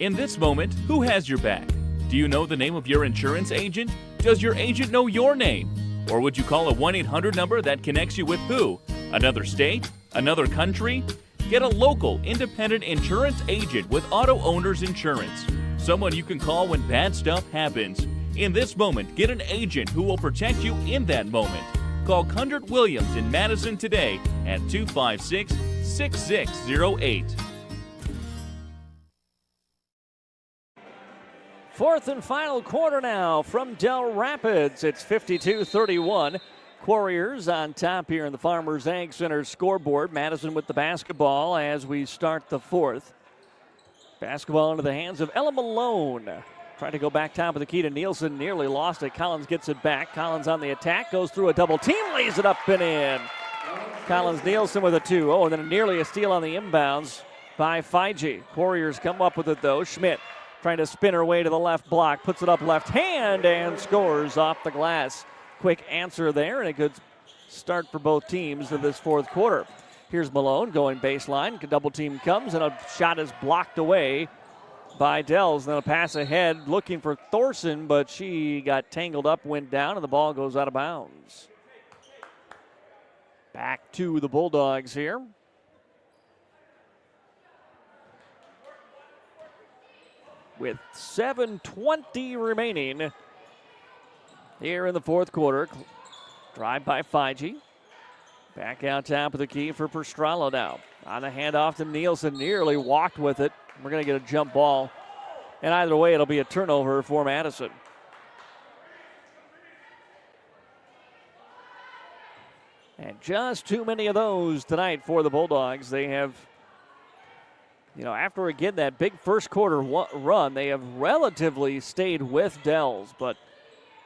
In this moment, who has your back? Do you know the name of your insurance agent? Does your agent know your name? Or would you call a 1-800 number that connects you with who? Another state? Another country? Get a local, independent insurance agent with Auto Owners Insurance. Someone you can call when bad stuff happens. In this moment, get an agent who will protect you in that moment. Call Kundert Williams in Madison today at 256-6608. Fourth and final quarter now from Dell Rapids. It's 52-31. Quarriers on top here in the Farmers Ag Center scoreboard. Madison with the basketball as we start the fourth. Basketball into the hands of Ella Malone. Trying to go back top of the key to Nielsen. Nearly lost it. Collins gets it back. Collins on the attack. Goes through a double team. Lays it up and in. Collins Nielsen with a two. Oh, and then nearly a steal on the inbounds by Fiji. Quarriers come up with it though. Schmidt trying to spin her way to the left block. Puts it up left hand and scores off the glass. Quick answer there and a good start for both teams in this fourth quarter. Here's Malone going baseline. Double team comes and a shot is blocked away by Dells. Then a pass ahead looking for Thorson, but she got tangled up, went down, and the ball goes out of bounds. Back to the Bulldogs here. With 7:20 remaining here in the fourth quarter. Drive by Fiji. Back out top of the key for Pastrallo now. On the handoff to Nielsen, nearly walked with it. We're going to get a jump ball. And either way, it'll be a turnover for Madison. And just too many of those tonight for the Bulldogs. They have, after again that big first quarter run, they have relatively stayed with Dells. But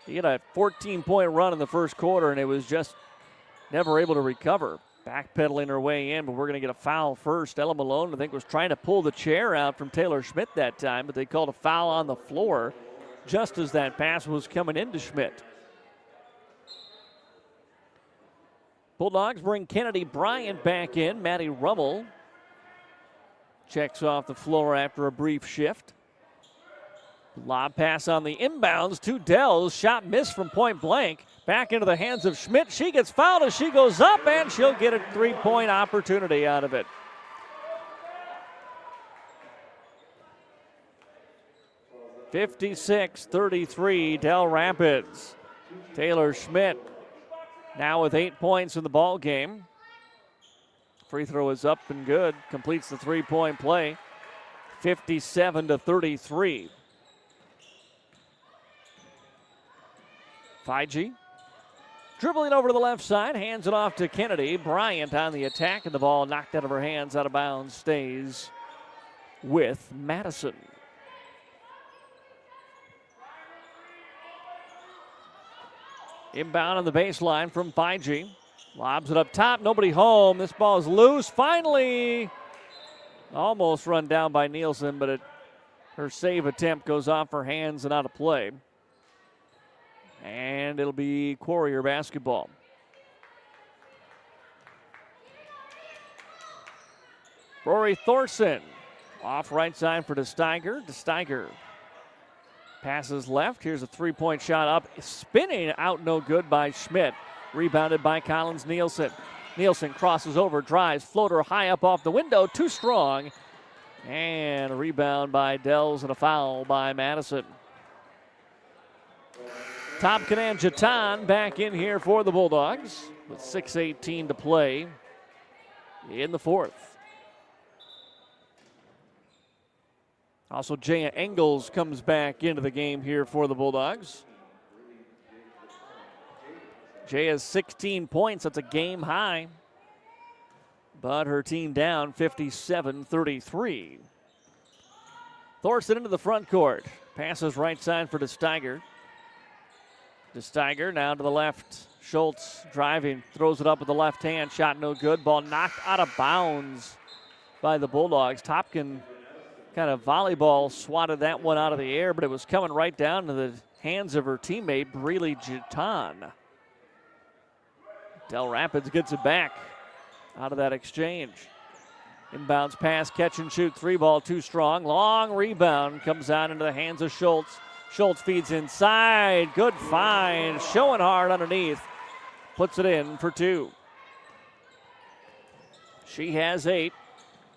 He had a 14-point run in the first quarter, and it was just never able to recover. Backpedaling her way in, but we're going to get a foul first. Ella Malone, I think, was trying to pull the chair out from Taylor Schmidt that time, but they called a foul on the floor just as that pass was coming into Schmidt. Bulldogs bring Kennedy Bryant back in. Maddie Rummel checks off the floor after a brief shift. Lob pass on the inbounds to Dell. Shot missed from point blank. Back into the hands of Schmidt. She gets fouled as she goes up, and she'll get a three-point opportunity out of it. (56-33) Dell Rapids. Taylor Schmidt now with 8 points in the ball game. Free throw is up and good. Completes the three-point play. 57-33. Fiji dribbling over to the left side, hands it off to Kennedy. Bryant on the attack, and the ball knocked out of her hands, out of bounds, stays with Madison. Inbound on the baseline from Fiji. Lobs it up top, nobody home. This ball is loose. Finally, almost run down by Nielsen, but her save attempt goes off her hands and out of play. And it'll be Quarrier basketball. Rory Thorson off right side for DeSteiger. DeSteiger passes left. Here's a three-point shot up. Spinning out, no good by Schmidt. Rebounded by Collins Nielsen. Nielsen crosses over, drives, floater high up off the window. Too strong. And a rebound by Dells and a foul by Madison. Topkin and Jatan back in here for the Bulldogs with 6:18 to play in the fourth. Also, Jaya Engels comes back into the game here for the Bulldogs. Jaya's 16 points. That's a game high. But her team down 57-33. Thorson into the front court. Passes right side for DeSteiger. DeSteiger now to the left. Schultz driving, throws it up with the left hand. Shot no good. Ball knocked out of bounds by the Bulldogs. Topkin kind of volleyball swatted that one out of the air, but it was coming right down to the hands of her teammate, Breely Jatan. Dell Rapids gets it back out of that exchange. Inbounds pass, catch and shoot, three ball, too strong. Long rebound comes out into the hands of Schultz. Schultz feeds inside. Good find. Showing hard underneath. Puts it in for two. She has 8.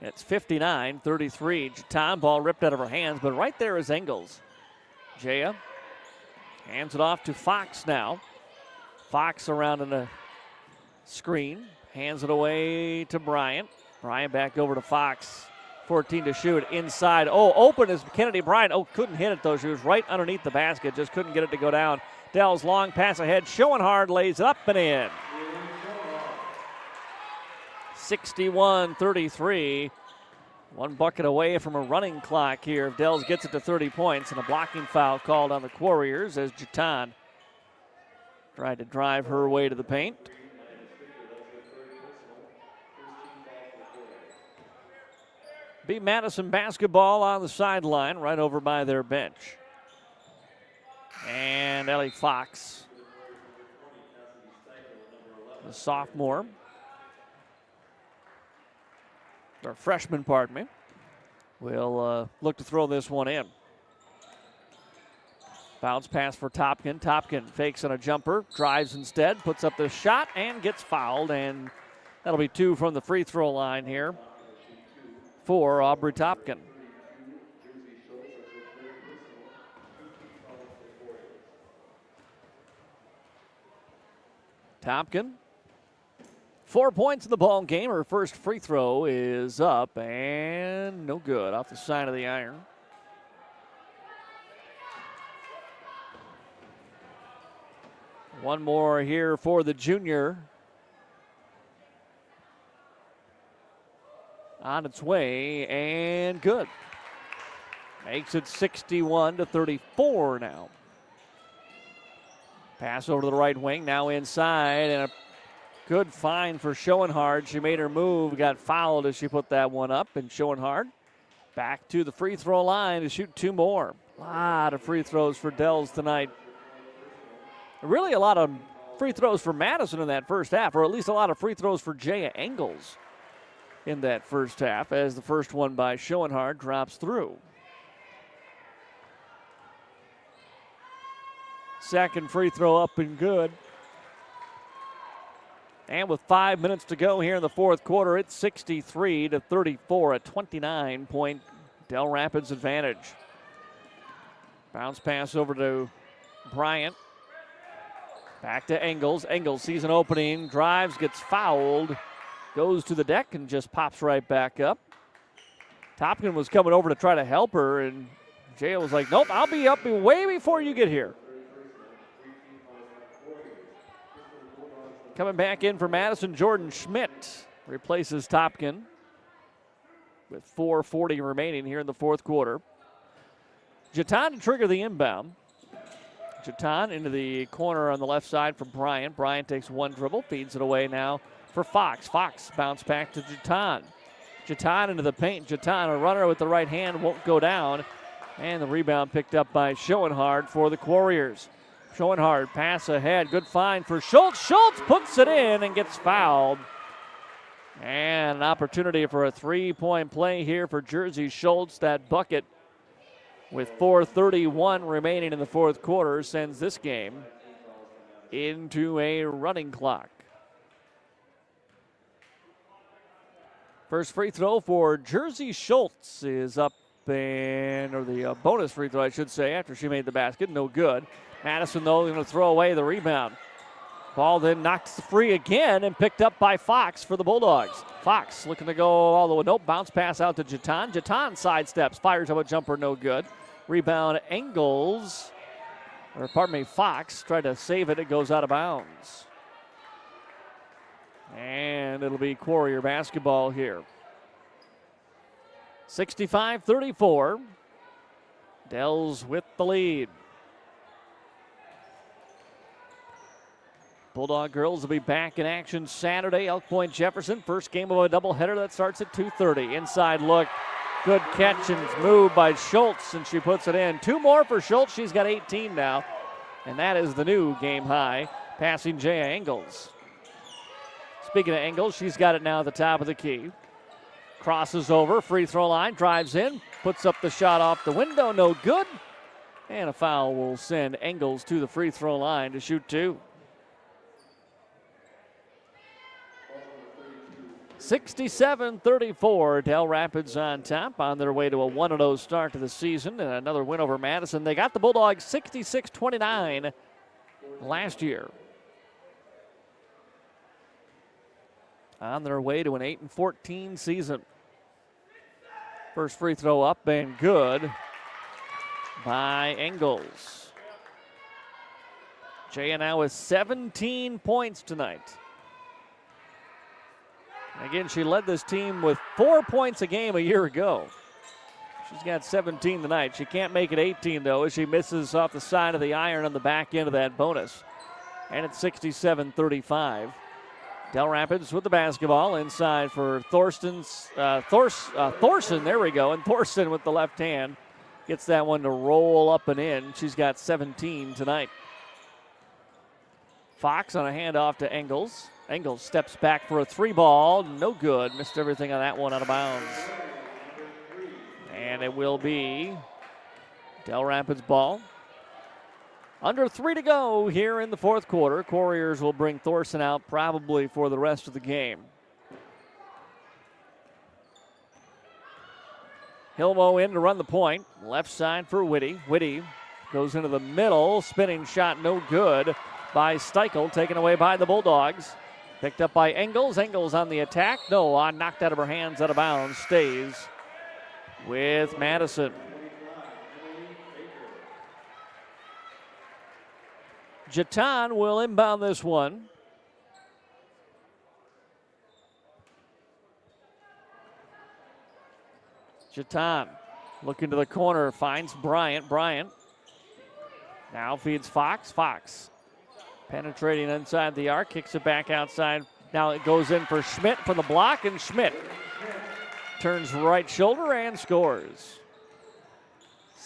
It's 59-33. Jatan, ball ripped out of her hands, but right there is Engels. Jaya hands it off to Fox now. Fox around in the screen. Hands it away to Bryant. Bryant back over to Fox. 14 to shoot inside. Oh, open is Kennedy Bryant. Oh, couldn't hit it though. She was right underneath the basket. Just couldn't get it to go down. Dell's long pass ahead. Showing hard lays it up and in. 61-33. One bucket away from a running clock here. If Dells gets it to 30 points, and a blocking foul called on the Quarriers as Jatan tried to drive her way to the paint. Be Madison basketball on the sideline right over by their bench. And Ellie Fox, the sophomore, or freshman, pardon me, will look to throw this one in. Bounce pass for Topkin. Topkin fakes on a jumper, drives instead, puts up the shot and gets fouled, and that'll be 2 from the free throw line here for Aubrey Topkin. Topkin, 4 points in the ball game. Her first free throw is up and no good, off the side of the iron. One more here for the junior. On its way and good. Makes it 61-34 now. Pass over to the right wing, now inside, and a good find for Schoenhardt. She made her move, got fouled as she put that one up, and Schoenhardt back to the free throw line to shoot 2 more. A lot of free throws for Dells tonight. Really a lot of free throws for Madison in that first half, or at least a lot of free throws for Jaya Engels in that first half, as the first one by Schoenhardt drops through. Second free throw up and good. And with 5 minutes to go here in the fourth quarter, it's 63-34, a 29-point Dell Rapids advantage. Bounce pass over to Bryant. Back to Engels. Engels sees an opening, drives, gets fouled, goes to the deck and just pops right back up. Topkin was coming over to try to help her, and Jay was like, nope, I'll be up way before you get here. Coming back in for Madison, Jordan Schmidt replaces Topkin with 4:40 remaining here in the fourth quarter. Jatan to trigger the inbound. Jatan into the corner on the left side for Bryant. Bryant takes one dribble, feeds it away now for Fox. Fox bounce back to Jatan. Jatan into the paint. Jatan, a runner with the right hand, won't go down. And the rebound picked up by Schoenhardt for the Warriors. Schoenhardt, pass ahead. Good find for Schultz. Schultz puts it in and gets fouled. And an opportunity for a three-point play here for Jersey Schultz. That bucket with 4:31 remaining in the fourth quarter sends this game into a running clock. First free throw for Jersey Schultz is up, or the bonus free throw, I should say, after she made the basket. No good. Madison, though, going to throw away the rebound. Ball then knocked free again and picked up by Fox for the Bulldogs. Fox looking to go all the way. Nope, bounce pass out to Jatan. Jatan sidesteps, fires up a jumper, no good. Rebound, Fox tried to save it. It goes out of bounds. And it'll be Warrior basketball here. 65-34. Dells with the lead. Bulldog girls will be back in action Saturday. Elk Point Jefferson, first game of a doubleheader that starts at 2:30. Inside look, good catch and move by Schultz, and she puts it in. 2 more for Schultz. She's got 18 now, and that is the new game high, passing Jaya Engels. Speaking of Engels, she's got it now at the top of the key. Crosses over, free throw line, drives in, puts up the shot off the window, no good. And a foul will send Engels to the free throw line to shoot 2. 67-34, Dell Rapids on top, on their way to a 1-0 start to the season and another win over Madison. They got the Bulldogs 66-29 last year. On their way to an 8-14 season. First free throw up and good by Engels. Jaya now with 17 points tonight. Again, she led this team with 4 points a game a year ago. She's got 17 tonight. She can't make it 18, though, as she misses off the side of the iron on the back end of that bonus. And it's 67-35. Dell Rapids with the basketball inside for Thorson. There we go. And Thorson with the left hand gets that one to roll up and in. She's got 17 tonight. Fox on a handoff to Engels. Engels steps back for a 3-ball. No good. Missed everything on that one, out of bounds. And it will be Dell Rapids ball. Under 3 to go here in the fourth quarter. Warriors will bring Thorson out probably for the rest of the game. Hilmo in to run the point. Left side for Whitty. Whitty goes into the middle. Spinning shot, no good by Steichel. Taken away by the Bulldogs. Picked up by Engels. Engels on the attack. No, knocked out of her hands, out of bounds. Stays with Madison. Jatan will inbound this one. Jatan looking to the corner, finds Bryant. Bryant now feeds Fox. Fox Penetrating inside the arc, kicks it back outside. Now it goes in for Schmidt for the block, and Schmidt turns right shoulder and scores.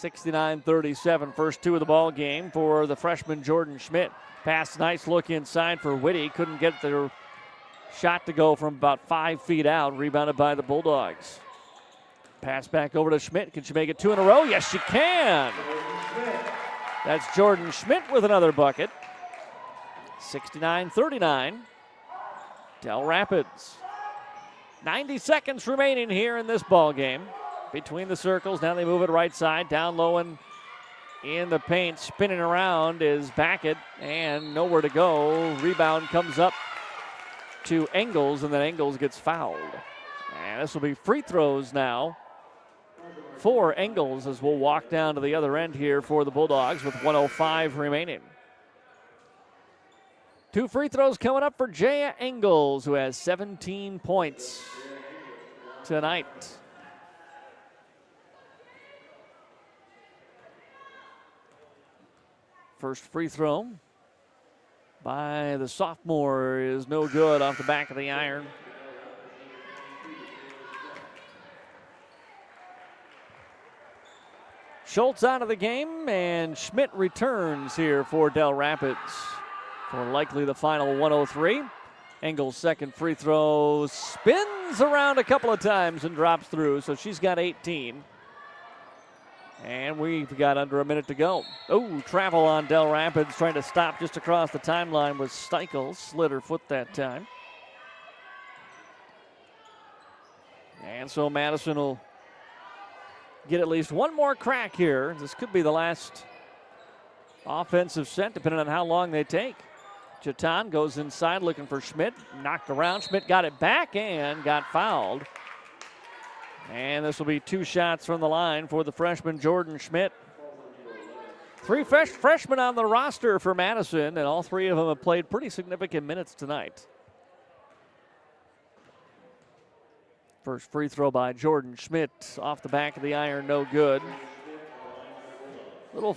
69-37, first two of the ball game for the freshman Jordan Schmidt. Pass, nice look inside for Whitty. Couldn't get the shot to go from about 5 feet out. Rebounded by the Bulldogs. Pass back over to Schmidt. Can she make it two in a row? Yes, she can. That's Jordan Schmidt with another bucket. 69-39. Dell Rapids. 90 seconds remaining here in this ball game. Between the circles, now they move it right side, down low and in the paint, spinning around is Backett, and nowhere to go. Rebound comes up to Engels, and then Engels gets fouled. And this will be free throws now for Engels as we'll walk down to the other end here for the Bulldogs with 1:05 remaining. 2 free throws coming up for Jaya Engels, who has 17 points tonight. First free throw by the sophomore is no good off the back of the iron. Schultz out of the game, and Schmidt returns here for Dell Rapids for likely the final 103. Engels' second free throw spins around a couple of times and drops through, so she's got 18. And we've got under a minute to go. Oh, travel on Dell Rapids, trying to stop just across the timeline was Steichel. Slid her foot that time. And so Madison will get at least one more crack here. This could be the last offensive set, depending on how long they take. Chetan goes inside looking for Schmidt. Knocked around. Schmidt got it back and got fouled. And this will be 2 shots from the line for the freshman Jordan Schmidt. 3 freshmen on the roster for Madison, and all 3 of them have played pretty significant minutes tonight. First free throw by Jordan Schmidt off the back of the iron, no good. Little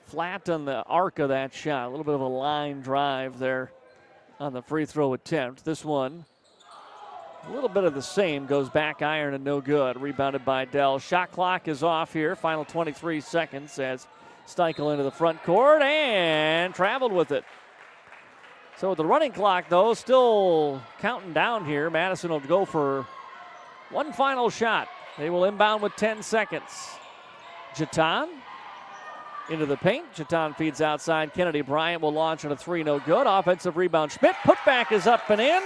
flat on the arc of that shot. A little bit of a line drive there on the free throw attempt. This one, a little bit of the same, goes back iron and no good. Rebounded by Dell. Shot clock is off here. Final 23 seconds as Steichel into the front court and traveled with it. So with the running clock, though, still counting down here, Madison will go for one final shot. They will inbound with 10 seconds. Chetan into the paint. Chetan feeds outside. Kennedy Bryant will launch on a 3, no good. Offensive rebound. Schmidt. Putback is up and in.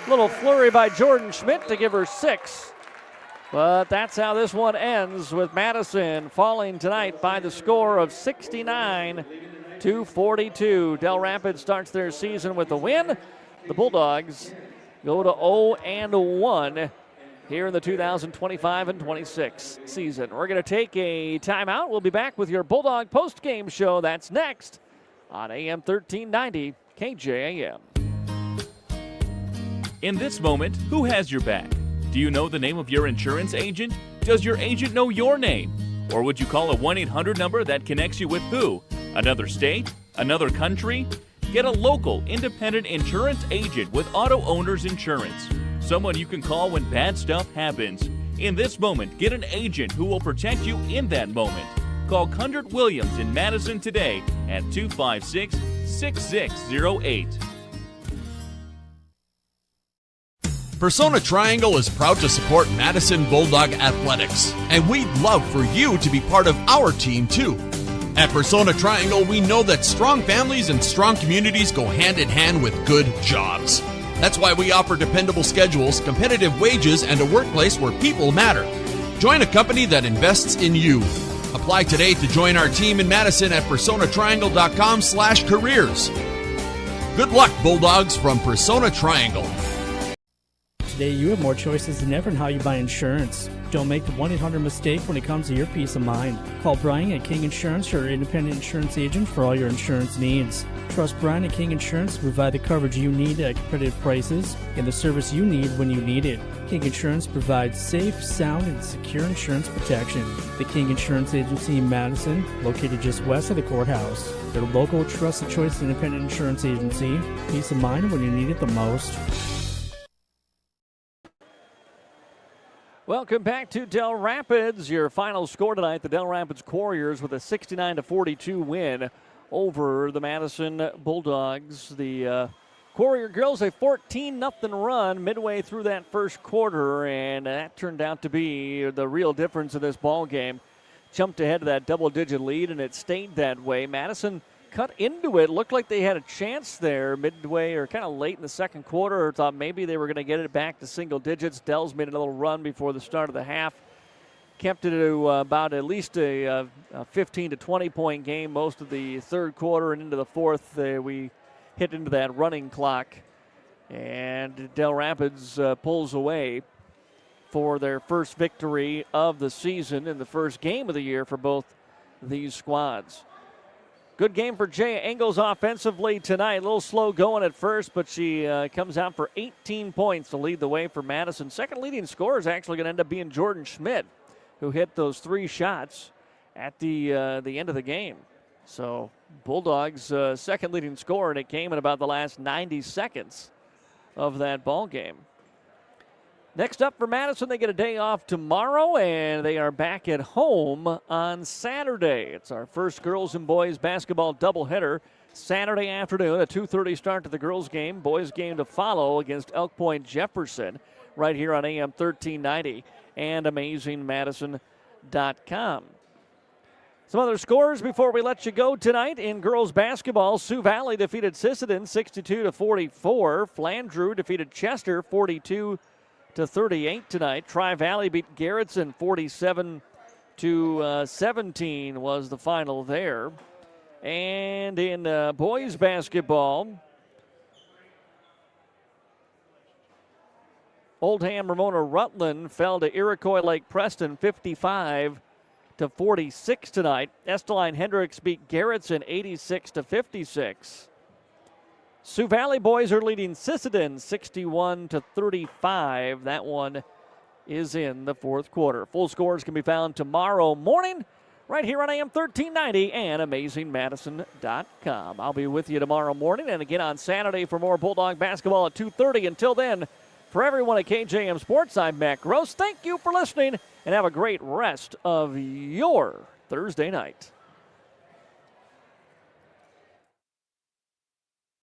Little flurry by Jordan Schmidt to give her 6. But that's how this one ends, with Madison falling tonight by the score of 69-42. Dell Rapids starts their season with a win. The Bulldogs go to 0-1 here in the 2025-26 season. We're going to take a timeout. We'll be back with your Bulldog post-game show. That's next on AM 1390 KJAM. In this moment, who has your back? Do you know the name of your insurance agent? Does your agent know your name? Or would you call a 1-800 number that connects you with who? Another state? Another country? Get a local, independent insurance agent with Auto Owners Insurance. Someone you can call when bad stuff happens. In this moment, get an agent who will protect you in that moment. Call Kundert Williams in Madison today at 256-6608. Persona Triangle is proud to support Madison Bulldog Athletics, and we'd love for you to be part of our team too. At Persona Triangle, we know that strong families and strong communities go hand in hand with good jobs. That's why we offer dependable schedules, competitive wages, and a workplace where people matter. Join a company that invests in you. Apply today to join our team in Madison at personatriangle.com/careers. Good luck, Bulldogs, from Persona Triangle. Today, you have more choices than ever in how you buy insurance. Don't make the 1-800 mistake when it comes to your peace of mind. Call Brian at King Insurance, your independent insurance agent for all your insurance needs. Trust Brian at King Insurance to provide the coverage you need at competitive prices and the service you need when you need it. King Insurance provides safe, sound, and secure insurance protection. The King Insurance Agency in Madison, located just west of the courthouse. Their local, trusted choice independent insurance agency. Peace of mind when you need it the most. Welcome back to Dell Rapids. Your final score tonight, the Dell Rapids Warriors with a 69-42 win over the Madison Bulldogs. The Warrior girls a 14-0 run midway through that first quarter, and that turned out to be the real difference in this ball game. Jumped ahead of that double-digit lead, and it stayed that way. Madison cut into it. Looked like they had a chance there midway or kind of late in the second quarter. Thought maybe they were going to get it back to single digits. Dell's made a little run before the start of the half. Kept it to about at least a 15 to 20 point game most of the third quarter, and into the fourth we hit into that running clock. And Dell Rapids pulls away for their first victory of the season in the first game of the year for both these squads. Good game for Jay Engels offensively tonight. A little slow going at first, but she comes out for 18 points to lead the way for Madison. Second leading scorer is actually going to end up being Jordan Schmidt, who hit those 3 shots at the end of the game. So Bulldogs' second leading scorer, and it came in about the last 90 seconds of that ball game. Next up for Madison, they get a day off tomorrow, and they are back at home on Saturday. It's our first girls and boys basketball doubleheader Saturday afternoon, a 2:30 start to the girls' game. Boys' game to follow against Elk Point Jefferson right here on AM 1390 and AmazingMadison.com. Some other scores before we let you go tonight in girls basketball. Sioux Valley defeated Sisseton 62-44. Flandreau defeated Chester 42-38 tonight. Tri-Valley beat Garrettson 47-17 was the final there. And in boys basketball, Oldham Ramona Rutland fell to Iroquois Lake Preston 55-46 tonight. Esteline Hendricks beat Garrettson 86-56. Sioux Valley boys are leading Sisseton 61-35. That one is in the fourth quarter. Full scores can be found tomorrow morning right here on AM 1390 and AmazingMadison.com. I'll be with you tomorrow morning and again on Saturday for more Bulldog basketball at 2:30. Until then, for everyone at KJM Sports, I'm Matt Gross. Thank you for listening and have a great rest of your Thursday night.